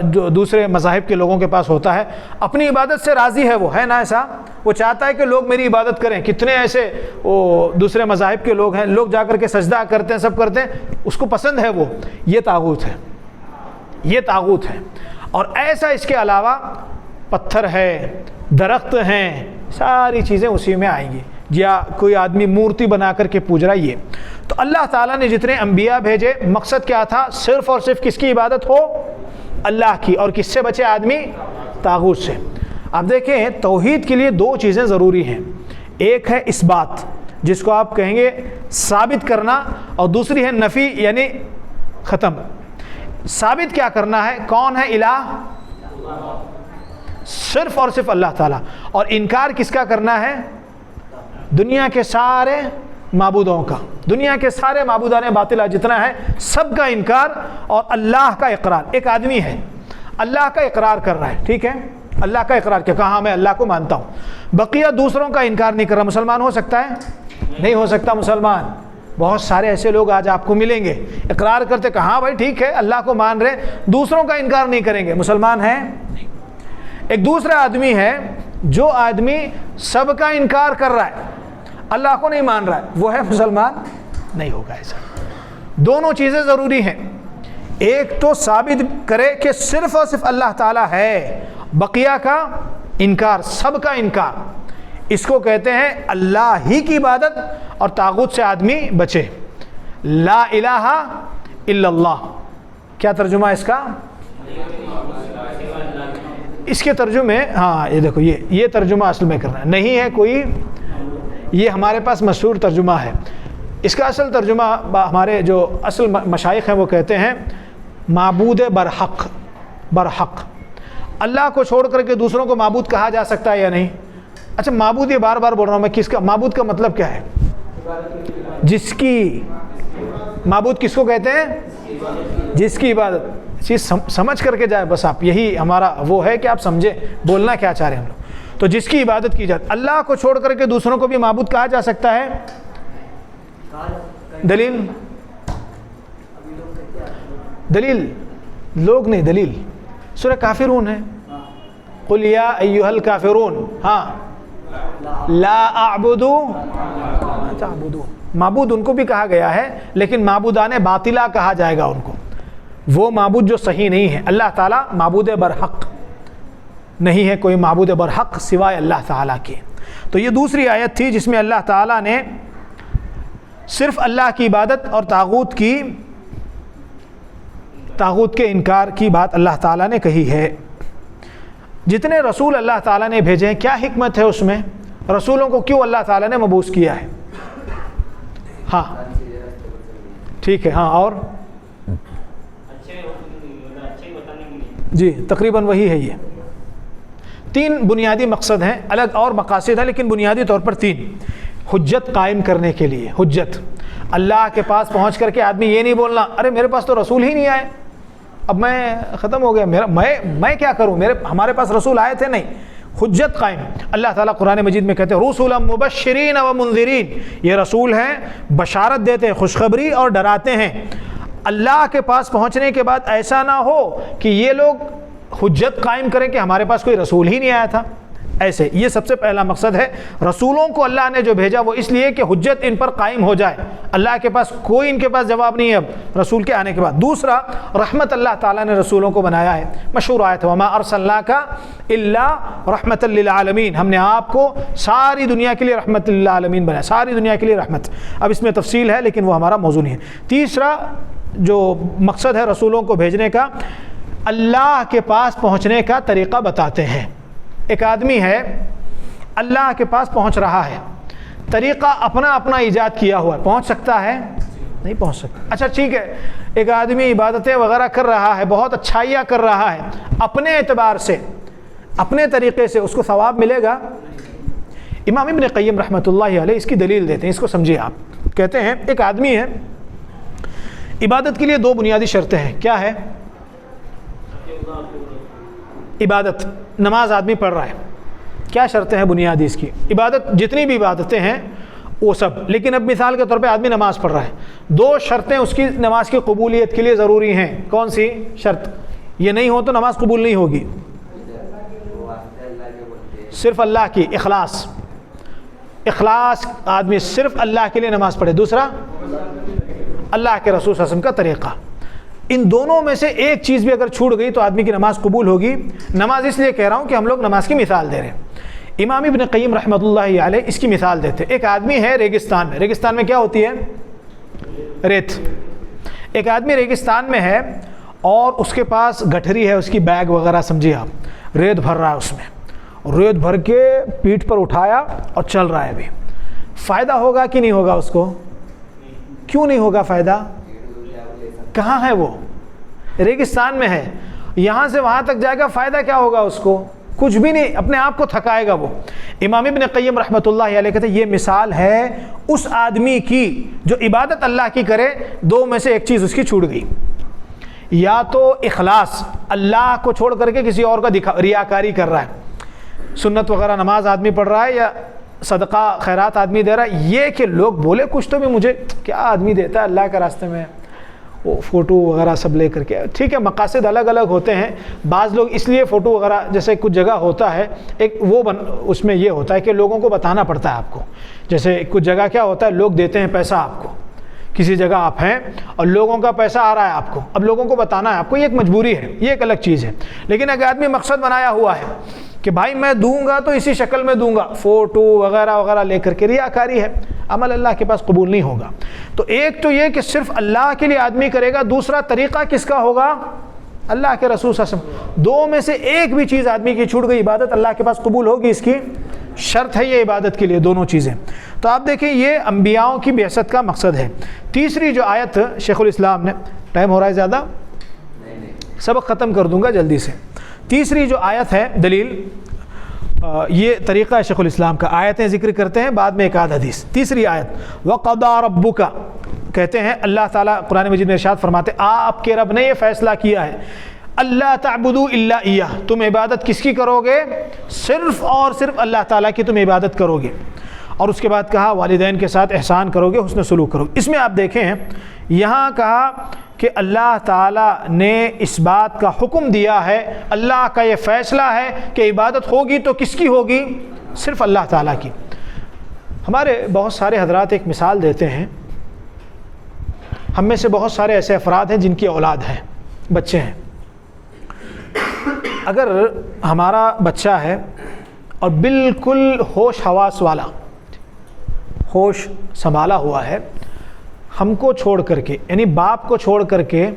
جو دوسرے مذاہب کے لوگوں کے پاس ہوتا ہے، اپنی عبادت سے راضی ہے، وہ ہے نا ایسا، وہ چاہتا ہے کہ لوگ میری عبادت کریں۔ کتنے ایسے وہ دوسرے مذاہب کے لوگ ہیں، لوگ جا کر کے سجدہ کرتے ہیں، سب کرتے ہیں، اس کو پسند ہے وہ۔ یہ طاغوت ہے۔ اور ایسا اس کے علاوہ پتھر ہے، درخت ہیں، ساری چیزیں اسی میں آئیں گی۔ یا کوئی آدمی مورتی بنا کر کے پوج رہا ہے۔ یہ تو اللہ تعالیٰ نے جتنے انبیاء بھیجے، مقصد کیا تھا؟ صرف اور صرف کس کی عبادت ہو؟ اللہ کی۔ اور کس سے بچے آدمی؟ طاغوت سے۔ اب دیکھیں توحید کے لیے دو چیزیں ضروری ہیں، ایک ہے اثبات جس کو آپ کہیں گے ثابت کرنا، اور دوسری ہے نفی یعنی ختم۔ ثابت کیا کرنا ہے؟ کون ہے الہ؟ صرف اور صرف اللہ تعالیٰ۔ اور انکار کس کا کرنا ہے؟ دنیا کے سارے معبودوں کا، دنیا کے سارے معبودان باطلہ جتنا ہے سب کا انکار اور اللہ کا اقرار۔ ایک آدمی ہے اللہ کا اقرار کر رہا ہے، ٹھیک ہے، اللہ کا اقرار کیا کہا؟ میں اللہ کو مانتا ہوں، بقیہ دوسروں کا انکار نہیں کر رہا۔ مسلمان ہو سکتا ہے؟ نہیں ہو سکتا مسلمان۔ بہت سارے ایسے لوگ آج آپ کو ملیں گے، اقرار کرتے کہاں بھائی ٹھیک ہے اللہ کو مان رہے، دوسروں کا انکار نہیں کریں گے، مسلمان ہیں؟ ایک دوسرا آدمی ہے جو آدمی سب کا انکار کر رہا ہے، اللہ کو نہیں مان رہا ہے، وہ ہے مسلمان؟ نہیں ہوگا ایسا۔ دونوں چیزیں ضروری ہیں، ایک تو ثابت کرے کہ صرف اور صرف اللہ تعالیٰ ہے، بقیہ کا انکار، سب کا انکار، اس کو کہتے ہیں اللہ ہی کی عبادت، اور طاغوت سے آدمی بچے۔ لا الہ الا اللہ، کیا ترجمہ اس کا؟ اس کے ترجمے، ہاں یہ دیکھو، یہ ترجمہ اصل میں کرنا ہے، نہیں ہے کوئی، یہ ہمارے پاس مشہور ترجمہ ہے۔ اس کا اصل ترجمہ ہمارے جو اصل مشائخ ہیں وہ کہتے ہیں معبود برحق۔ اللہ کو چھوڑ کر کے دوسروں کو معبود کہا جا سکتا ہے یا نہیں؟ اچھا معبود، یہ بار بار بول رہا ہوں میں، کس کا معبود کا مطلب کیا ہے؟ جس کی، معبود کس کو کہتے ہیں؟ جس کی عبادت، چیز سمجھ کر کے جائے بس آپ، یہی ہمارا وہ ہے کہ آپ سمجھے بولنا کیا چاہ رہے ہیں ہم لوگ۔ تو جس کی عبادت کی جاتی، اللہ کو چھوڑ کر کے دوسروں کو بھی معبود کہا جا سکتا ہے؟ دلیل لوگ نہیں، دلیل سورہ کافرون ہے، قل یا ایھا الکافرون، ہاں لا اعبد ما تعبدون، معبود ان کو بھی کہا گیا ہے لیکن معبودان باطلہ کہا جائے گا ان کو، وہ معبود جو صحیح نہیں ہے۔ اللہ تعالیٰ معبود برحق نہیں ہے، کوئی معبود برحق سوائے اللہ تعالیٰ کے۔ تو یہ دوسری آیت تھی جس میں اللہ تعالیٰ نے صرف اللہ کی عبادت اور طاغوت کے انکار کی بات اللہ تعالیٰ نے کہی ہے۔ جتنے رسول اللہ تعالیٰ نے بھیجے ہیں کیا حکمت ہے اس میں؟ رسولوں کو کیوں اللہ تعالیٰ نے مبعوث کیا ہے؟ ہاں ٹھیک ہے، ہاں اور جی تقریباً وہی ہے۔ یہ 3 بنیادی مقصد ہیں، الگ اور مقاصد ہیں لیکن بنیادی طور پر 3۔ حجت قائم کرنے کے لیے، حجت اللہ کے پاس پہنچ کر کے آدمی یہ نہیں بولنا ارے میرے پاس تو رسول ہی نہیں آئے، اب میں ختم ہو گیا، میں کیا کروں، ہمارے پاس رسول آئے تھے نہیں۔ حجت قائم، اللہ تعالیٰ قرآن مجید میں کہتے ہیں رسولا مبشرین و منذرین، یہ رسول ہیں بشارت دیتے ہیں، خوشخبری اور ڈراتے ہیں۔ اللہ کے پاس پہنچنے کے بعد ایسا نہ ہو کہ یہ لوگ حجت قائم کریں کہ ہمارے پاس کوئی رسول ہی نہیں آیا تھا، ایسے۔ یہ سب سے پہلا مقصد ہے، رسولوں کو اللہ نے جو بھیجا وہ اس لیے کہ حجت ان پر قائم ہو جائے، اللہ کے پاس کوئی ان کے پاس جواب نہیں ہے اب رسول کے آنے کے بعد۔ دوسرا، رحمت اللہ تعالیٰ نے رسولوں کو بنایا ہے، مشہور آیت ہے وما ارسلناک الا رحمۃ للعالمین، ہم نے آپ کو ساری دنیا کے لیے رحمت للعالمین بنایا، ساری دنیا کے لیے رحمت۔ اب اس میں تفصیل ہے لیکن وہ ہمارا موضوع نہیں ہے۔ تیسرا جو مقصد ہے رسولوں کو بھیجنے کا، اللہ کے پاس پہنچنے کا طریقہ بتاتے ہیں۔ ایک آدمی ہے اللہ کے پاس پہنچ رہا ہے، طریقہ اپنا ایجاد کیا ہوا ہے، پہنچ سکتا ہے؟ نہیں پہنچ سکتا۔ اچھا ٹھیک ہے، ایک آدمی عبادتیں وغیرہ کر رہا ہے، بہت اچھائیاں کر رہا ہے، اپنے اعتبار سے اپنے طریقے سے اس کو ثواب ملے گا؟ امام ابن قیم رحمۃ اللہ علیہ اس کی دلیل دیتے ہیں، اس کو سمجھیے آپ۔ کہتے ہیں ایک آدمی ہے، عبادت کے لیے 2 بنیادی شرطیں ہیں، کیا ہے؟ عبادت، نماز آدمی پڑھ رہا ہے، کیا شرطیں ہیں بنیادی اس کی؟ عبادت جتنی بھی عبادتیں ہیں وہ سب، لیکن اب مثال کے طور پہ آدمی نماز پڑھ رہا ہے، 2 شرطیں اس کی نماز کی قبولیت کے لیے ضروری ہیں۔ کون سی شرط؟ یہ نہیں ہو تو نماز قبول نہیں ہوگی۔ صرف اللہ کی، اخلاص، آدمی صرف اللہ کے لیے نماز پڑھے۔ دوسرا، اللہ کے رسول صلی اللہ علیہ وسلم کا طریقہ۔ ان دونوں میں سے ایک چیز بھی اگر چھوٹ گئی تو آدمی کی نماز قبول ہوگی۔ نماز اس لیے کہہ رہا ہوں کہ ہم لوگ نماز کی مثال دے رہے ہیں۔ امام ابن قیم رحمۃ اللہ علیہ اس کی مثال دیتے ہیں۔ ایک آدمی ہے ریگستان میں، ریگستان میں کیا ہوتی ہے؟ ریت۔ ایک آدمی ریگستان میں ہے اور اس کے پاس گٹھری ہے، اس کی بیگ وغیرہ سمجھیے آپ، ریت بھر رہا ہے اس میں، ریت بھر کے پیٹھ پر اٹھایا اور چل رہا ہے۔ ابھی فائدہ ہوگا کہ نہیں ہوگا اس کو؟ کیوں نہیں ہوگا فائدہ؟ کہاں ہے وہ؟ ریگستان میں ہے، یہاں سے وہاں تک جائے گا، فائدہ کیا ہوگا اس کو؟ کچھ بھی نہیں، اپنے آپ کو تھکائے گا وہ۔ امام ابن قیم رحمۃ اللہ علیہ کہتے ہیں یہ مثال ہے اس آدمی کی جو عبادت اللہ کی کرے، 2 میں سے ایک چیز اس کی چھوٹ گئی، یا تو اخلاص، اللہ کو چھوڑ کر کے کسی اور کا ریاکاری کر رہا ہے، سنت وغیرہ نماز آدمی پڑھ رہا ہے یا صدقہ خیرات آدمی دے رہا ہے، یہ کہ لوگ بولے کچھ تو بھی مجھے، کیا آدمی دیتا ہے اللہ کے راستے میں، وہ فوٹو وغیرہ سب لے کر کے۔ ٹھیک ہے، مقاصد الگ الگ ہوتے ہیں، بعض لوگ اس لیے فوٹو وغیرہ، جیسے کچھ جگہ ہوتا ہے ایک وہ اس میں یہ ہوتا ہے کہ لوگوں کو بتانا پڑتا ہے آپ کو، جیسے کچھ جگہ کیا ہوتا ہے لوگ دیتے ہیں پیسہ آپ کو، کسی جگہ آپ ہیں اور لوگوں کا پیسہ آ رہا ہے آپ کو، اب لوگوں کو بتانا ہے آپ کو، یہ ایک مجبوری ہے، یہ ایک الگ چیز ہے۔ لیکن اگر آدمی مقصد بنایا ہوا ہے کہ بھائی میں دوں گا تو اسی شکل میں دوں گا، فوٹو وغیرہ وغیرہ لے کر کے، ریاکاری ہے، عمل اللہ کے پاس قبول نہیں ہوگا۔ تو ایک تو یہ کہ صرف اللہ کے لیے آدمی کرے گا، دوسرا طریقہ کس کا ہوگا؟ اللہ کے رسول صلی اللہ علیہ وسلم۔ 2 میں سے ایک بھی چیز آدمی کی چھوٹ گئی، عبادت اللہ کے پاس قبول ہوگی، اس کی شرط ہے یہ عبادت کے لیے، دونوں چیزیں۔ تو آپ دیکھیں یہ انبیاؤں کی بعثت کا مقصد ہے۔ تیسری جو آیت شیخ الاسلام نے، ٹائم ہو رہا ہے زیادہ، سبق ختم کر دوں گا جلدی سے۔ تیسری جو آیت ہے دلیل، یہ طریقہ ہے شیخ الاسلام کا، آیتیں ذکر کرتے ہیں بعد میں ایک آدھ حدیث۔ تیسری آیت وَقَضَىٰ رَبُّكَ، کہتے ہیں اللہ تعالیٰ قرآن مجید میں ارشاد فرماتے آپ کے رب نے یہ فیصلہ کیا ہے، اللہ تعبدوا الا ایہ، تم عبادت کس کی کرو گے؟ صرف اور صرف اللہ تعالیٰ کی تم عبادت کرو گے۔ اور اس کے بعد کہا والدین کے ساتھ احسان کرو گے، حسن سلوک کرو گے۔ اس میں آپ دیکھیں یہاں کہا کہ اللہ تعالیٰ نے اس بات کا حکم دیا ہے، اللہ کا یہ فیصلہ ہے کہ عبادت ہوگی تو کس کی ہوگی؟ صرف اللہ تعالیٰ کی۔ ہمارے بہت سارے حضرات ایک مثال دیتے ہیں، ہم میں سے بہت سارے ایسے افراد ہیں جن کی اولاد ہے، بچے ہیں۔ اگر ہمارا بچہ ہے اور بالکل ہوش حواس والا، ہوش سنبھالا ہوا ہے، ہم کو چھوڑ کر کے، یعنی باپ کو چھوڑ کر کے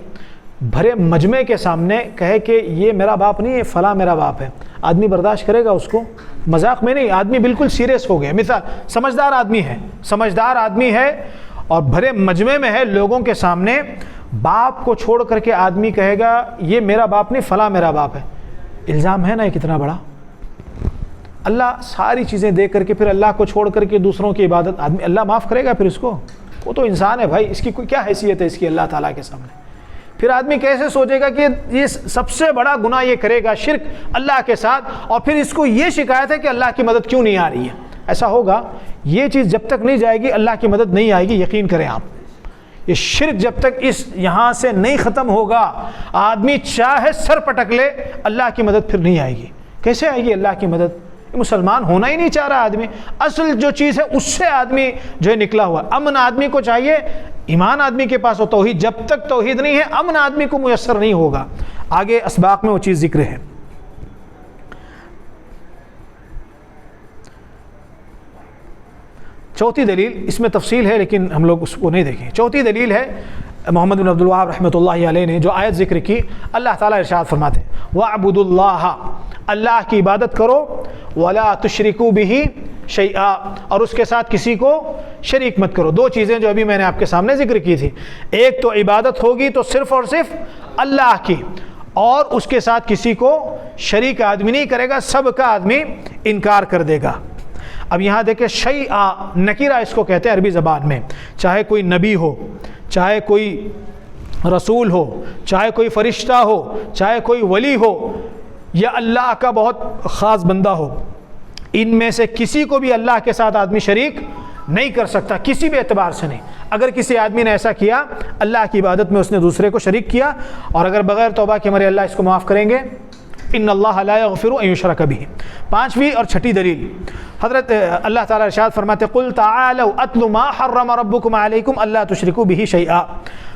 بھرے مجمع کے سامنے کہے کہ یہ میرا باپ نہیں ہے، فلاں میرا باپ ہے، آدمی برداشت کرے گا اس کو؟ مذاق میں نہیں، آدمی بالکل سیریس ہو گیا۔ مثال، سمجھدار آدمی ہے اور بھرے مجمع میں ہے، لوگوں کے سامنے باپ کو چھوڑ کر کے آدمی کہے گا یہ میرا باپ نہیں، فلاں میرا باپ ہے۔ الزام ہے نا یہ کتنا بڑا؟ اللہ ساری چیزیں دے کر کے پھر اللہ کو چھوڑ کر کے دوسروں کی عبادت، آدمی اللہ معاف کرے گا پھر اس کو؟ وہ تو انسان ہے بھائی، اس کی کوئی کیا حیثیت ہے اس کی اللہ تعالیٰ کے سامنے؟ پھر آدمی کیسے سوچے گا کہ یہ سب سے بڑا گناہ یہ کرے گا، شرک اللہ کے ساتھ، اور پھر اس کو یہ شکایت ہے کہ اللہ کی مدد کیوں نہیں آ رہی ہے؟ ایسا ہوگا؟ یہ چیز جب تک نہیں جائے گی اللہ کی مدد نہیں آئے گی، یقین کریں آپ۔ یہ شرک جب تک اس یہاں سے نہیں ختم ہوگا، آدمی چاہے سر پٹک لے، اللہ کی مدد پھر نہیں آئے گی۔ کیسے آئے گی اللہ کی مدد؟ مسلمان ہونا ہی نہیں چاہ رہا آدمی، اصل جو چیز ہے اس سے آدمی جو ہے نکلا ہوا۔ امن آدمی کو چاہیے، ایمان آدمی کے پاس ہو، توحید، جب تک توحید نہیں ہے امن آدمی کو میسر نہیں ہوگا۔ آگے اسباق میں وہ چیز ذکر ہے۔ چوتھی دلیل، اس میں تفصیل ہے لیکن ہم لوگ اس کو نہیں دیکھیں۔ چوتھی دلیل ہے محمد بن عبد الوہاب رحمۃ اللہ علیہ نے جو آیت ذکر کی، اللہ تعالیٰ ارشاد فرماتے ہیں وَاعْبُدُوا اللَّهَ، اللہ کی عبادت کرو، وَلَا تُشْرِكُوا بِهِ شَيْئًا، اور اس کے ساتھ کسی کو شریک مت کرو۔ دو چیزیں جو ابھی میں نے آپ کے سامنے ذکر کی تھی، ایک تو عبادت ہوگی تو صرف اور صرف اللہ کی، اور اس کے ساتھ کسی کو شریک آدمی نہیں کرے گا، سب کا آدمی انکار کر دے گا۔ اب یہاں دیکھیں شیء نکیرہ اس کو کہتے ہیں عربی زبان میں، چاہے کوئی نبی ہو، چاہے کوئی رسول ہو، چاہے کوئی فرشتہ ہو، چاہے کوئی ولی ہو، یا اللہ کا بہت خاص بندہ ہو، ان میں سے کسی کو بھی اللہ کے ساتھ آدمی شریک نہیں کر سکتا، کسی بھی اعتبار سے نہیں۔ اگر کسی آدمی نے ایسا کیا، اللہ کی عبادت میں اس نے دوسرے کو شریک کیا، اور اگر بغیر توبہ کے مرے اللہ اس کو معاف کریں گے، ان اللہ لا یغفر ان یشرک بہ۔ پانچویں اور چھٹی دلیل، حضرت اللہ تعالیٰ ارشاد فرماتے قل تعالوا اتل ما حرم ربکم علیکم الا تشرکوا بہ شیئا۔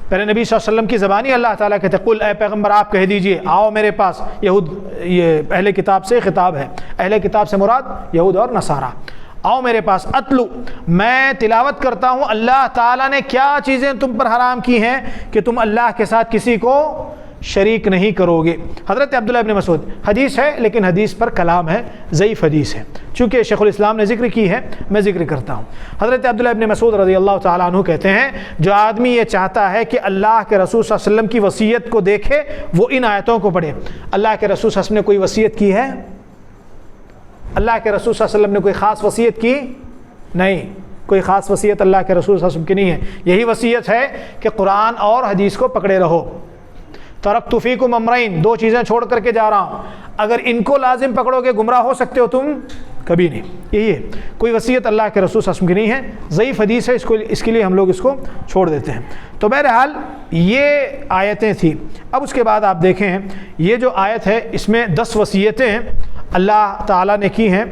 پہلے نبی صلی اللہ علیہ وسلم کی زبانی اللہ تعالیٰ کہتے قل، اے پیغمبر آپ کہہ دیجئے، آؤ میرے پاس۔ یہود، یہ اہل کتاب سے خطاب ہے، اہل کتاب سے مراد یہود اور نصارہ۔ آؤ میرے پاس، اتلو، میں تلاوت کرتا ہوں اللہ تعالیٰ نے کیا چیزیں تم پر حرام کی ہیں کہ تم اللہ کے ساتھ کسی کو شریک نہیں کرو گے۔ حضرت عبداللہ ابن مسعود، حدیث ہے لیکن حدیث پر کلام ہے، ضعیف حدیث ہے، چونکہ شیخ الاسلام نے ذکر کی ہے میں ذکر کرتا ہوں۔ حضرت عبداللہ ابن مسعود رضی اللہ تعالیٰ عنہ کہتے ہیں جو آدمی یہ چاہتا ہے کہ اللہ کے رسول صلی اللہ علیہ وسلم کی وصیت کو دیکھے، وہ ان آیتوں کو پڑھے۔ اللہ کے رسول صلی اللہ علیہ وسلم نے کوئی وصیت کی ہے؟ اللہ کے رسول صلی اللہ علیہ وسلم نے کوئی خاص وصیت کی؟ نہیں، کوئی خاص وصیت اللہ کے رسول صلی اللہ علیہ وسلم کی نہیں ہے۔ یہی وصیت ہے کہ قرآن اور حدیث کو پکڑے رہو۔ ترکت فیکم امرین، دو چیزیں چھوڑ کر کے جا رہا ہوں، اگر ان کو لازم پکڑو گے گمراہ ہو سکتے ہو تم، کبھی نہیں۔ یہی ہے، کوئی وصیت اللہ کے رسول صلی اللہ علیہ وسلم کی نہیں ہے، ضعیف حدیث ہے، اس کے لیے ہم لوگ اس کو چھوڑ دیتے ہیں۔ تو بہرحال یہ آیتیں تھیں۔ اب اس کے بعد آپ دیکھیں یہ جو آیت ہے اس میں 10 وصیتیں اللہ تعالیٰ نے کی ہیں،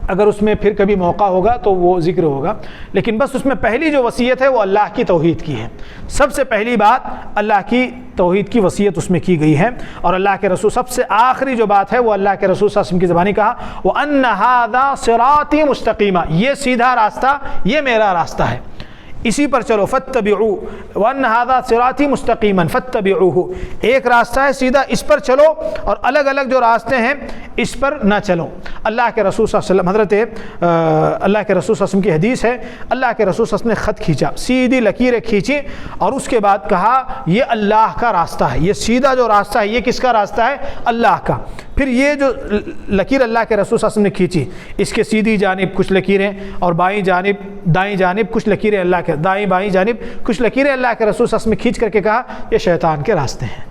اگر اس میں پھر کبھی موقع ہوگا تو وہ ذکر ہوگا، لیکن بس اس میں پہلی جو وصیت ہے وہ اللہ کی توحید کی ہے۔ سب سے پہلی بات اللہ کی توحید کی وصیت اس میں کی گئی ہے، اور اللہ کے رسول سب سے آخری جو بات ہے وہ اللہ کے رسول صلی اللہ علیہ وسلم کی زبانی کہا وَأَنَّ هَذَا صِرَاطِي مُسْتَقِيمًا، یہ سیدھا راستہ، یہ میرا راستہ ہے، اسی پر چلو۔ فَاتَّبِعُوا وَأَنَّ هَذَا صِرَاطِي مُسْتَقِيمًا فَاتَّبِعُوهُ، ایک راستہ ہے سیدھا، اس پر چلو، اور الگ الگ جو راستے ہیں اس پر نہ چلو۔ اللہ کے رسول صلی اللہ علیہ وسلم، حضرت اللہ کے رسول صلی اللہ علیہ وسلم کی حدیث ہے، اللہ کے رسول صلی اللہ علیہ وسلم نے خط کھینچا، سیدھی لکیریں کھینچی، اور اس کے بعد کہا یہ اللہ کا راستہ ہے، یہ سیدھا جو راستہ ہے یہ کس کا راستہ ہے؟ اللہ کا۔ پھر یہ جو لکیر اللہ کے رسول صلی اللہ علیہ وسلم نے کھینچی، اس کے سیدھی جانب کچھ لکیریں، اور بائیں جانب، دائیں جانب کچھ لکیریں اللہ کے، دائیں بائیں جانب کچھ لکیریں اللہ کے رسول صلی اللہ علیہ وسلم نے کھینچ کر کے کہا یہ شیطان کے راستے ہیں۔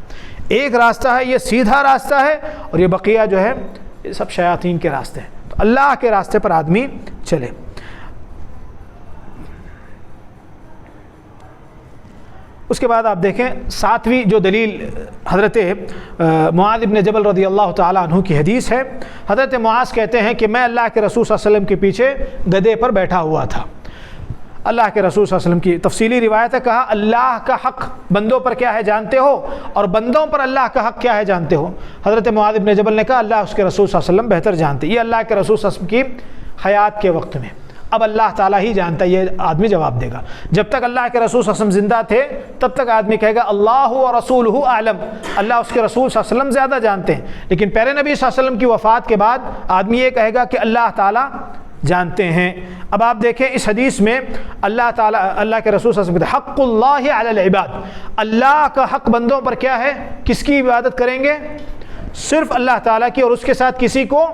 ایک راستہ ہے یہ سیدھا راستہ ہے، اور یہ بقیہ جو ہے یہ سب شیاطین کے راستے ہیں۔ تو اللہ کے راستے پر آدمی چلے۔ اس کے بعد آپ دیکھیں 7ویں جو دلیل حضرت معاذ بن جبل رضی اللہ تعالیٰ عنہ کی حدیث ہے۔ حضرت معاذ کہتے ہیں کہ میں اللہ کے رسول صلی اللہ علیہ وسلم کے پیچھے گدھے پر بیٹھا ہوا تھا۔ اللہ کے رسول صلی اللہ علیہ وسلم کی تفصیلی روایت ہے، کہا اللہ کا حق بندوں پر کیا ہے جانتے ہو، اور بندوں پر اللہ کا حق کیا ہے جانتے ہو؟ حضرت معاذ بن جبل نے کہا اللہ اس کے رسول صلی اللہ علیہ وسلم بہتر جانتے۔ یہ اللہ کے رسول صلی اللہ علیہ وسلم کی حیات کے وقت میں، اب اللہ تعالیٰ ہی جانتا ہے، یہ آدمی جواب دے گا۔ جب تک اللہ کے رسول صلی اللہ علیہ وسلم زندہ تھے تب تک آدمی کہے گا اللہ و رسولہ اعلم، اللہ اس کے رسول صلی اللہ علیہ وسلم زیادہ جانتے ہیں۔ لیکن پیارے نبی صلی اللہ علیہ وسلم کی وفات کے بعد آدمی یہ کہے گا کہ اللہ تعالیٰ جانتے ہیں۔ اب آپ دیکھیں اس حدیث میں اللہ تعالیٰ، اللہ کے رسول صلی اللہ علیہ وسلم حق اللہ علی العباد، اللہ کا حق بندوں پر کیا ہے؟ کس کی عبادت کریں گے؟ صرف اللہ تعالیٰ کی، اور اس کے ساتھ کسی کو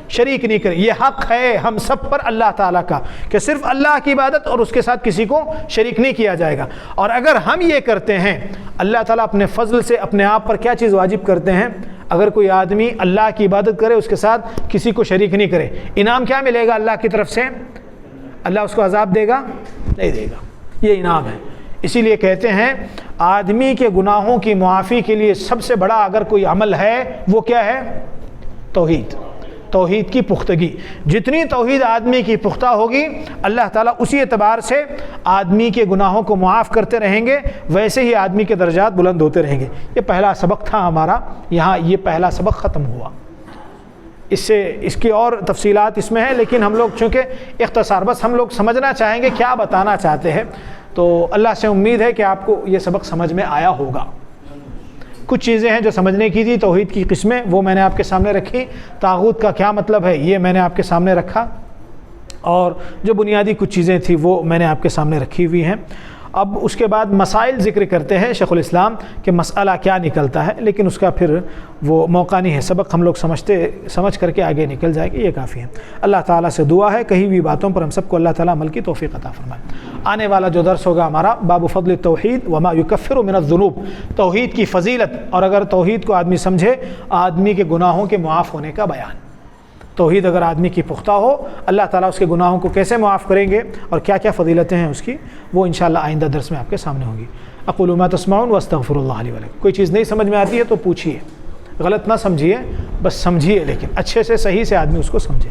شریک نہیں کریں۔ یہ حق ہے ہم سب پر اللہ تعالیٰ کا کہ صرف اللہ کی عبادت اور اس کے ساتھ کسی کو شریک نہیں کیا جائے گا۔ اور اگر ہم یہ کرتے ہیں، اللہ تعالیٰ اپنے فضل سے اپنے آپ پر کیا چیز واجب کرتے ہیں؟ اگر کوئی آدمی اللہ کی عبادت کرے، اس کے ساتھ کسی کو شریک نہیں کرے، انعام کیا ملے گا اللہ کی طرف سے؟ اللہ اس کو عذاب دے گا؟ نہیں دے گا، یہ انعام ہے۔ اسی لیے کہتے ہیں آدمی کے گناہوں کی معافی کے لیے سب سے بڑا اگر کوئی عمل ہے وہ کیا ہے؟ توحید، توحید کی پختگی۔ جتنی توحید آدمی کی پختہ ہوگی اللہ تعالیٰ اسی اعتبار سے آدمی کے گناہوں کو معاف کرتے رہیں گے، ویسے ہی آدمی کے درجات بلند ہوتے رہیں گے۔ یہ پہلا سبق تھا ہمارا، یہاں یہ پہلا سبق ختم ہوا۔ اس کی اور تفصیلات اس میں ہیں، لیکن ہم لوگ چونکہ اختصار بس ہم لوگ سمجھنا چاہیں گے کیا بتانا چاہتے ہیں، تو اللہ سے امید ہے کہ آپ کو یہ سبق سمجھ میں آیا ہوگا۔ کچھ چیزیں ہیں جو سمجھنے کی تھی، توحید کی قسمیں، وہ میں نے آپ کے سامنے رکھی۔ طاغوت کا کیا مطلب ہے یہ میں نے آپ کے سامنے رکھا، اور جو بنیادی کچھ چیزیں تھیں وہ میں نے آپ کے سامنے رکھی ہوئی ہیں۔ اب اس کے بعد مسائل ذکر کرتے ہیں شیخ الاسلام کہ مسئلہ کیا نکلتا ہے، لیکن اس کا پھر وہ موقع نہیں ہے، سبق ہم لوگ سمجھ کر کے آگے نکل جائے گی، یہ کافی ہے۔ اللہ تعالیٰ سے دعا ہے کہی ہوئی باتوں پر ہم سب کو اللہ تعالیٰ عمل کی توفیق عطا فرمائے۔ آنے والا جو درس ہوگا ہمارا باب فضل التوحید وما یکفر من الذنوب، توحید کی فضیلت، اور اگر توحید کو آدمی سمجھے آدمی کے گناہوں کے معاف ہونے کا بیان۔ توحید اگر آدمی کی پختہ ہو اللہ تعالیٰ اس کے گناہوں کو کیسے معاف کریں گے اور کیا کیا فضیلتیں ہیں اس کی، وہ انشاءاللہ آئندہ درس میں آپ کے سامنے ہوگی۔ اقول ما تسمعون واستغفر اللہ لی ولکم۔ کوئی چیز نہیں سمجھ میں آتی ہے تو پوچھیے، غلط نہ سمجھیے، بس سمجھیے، لیکن اچھے سے صحیح سے آدمی اس کو سمجھے۔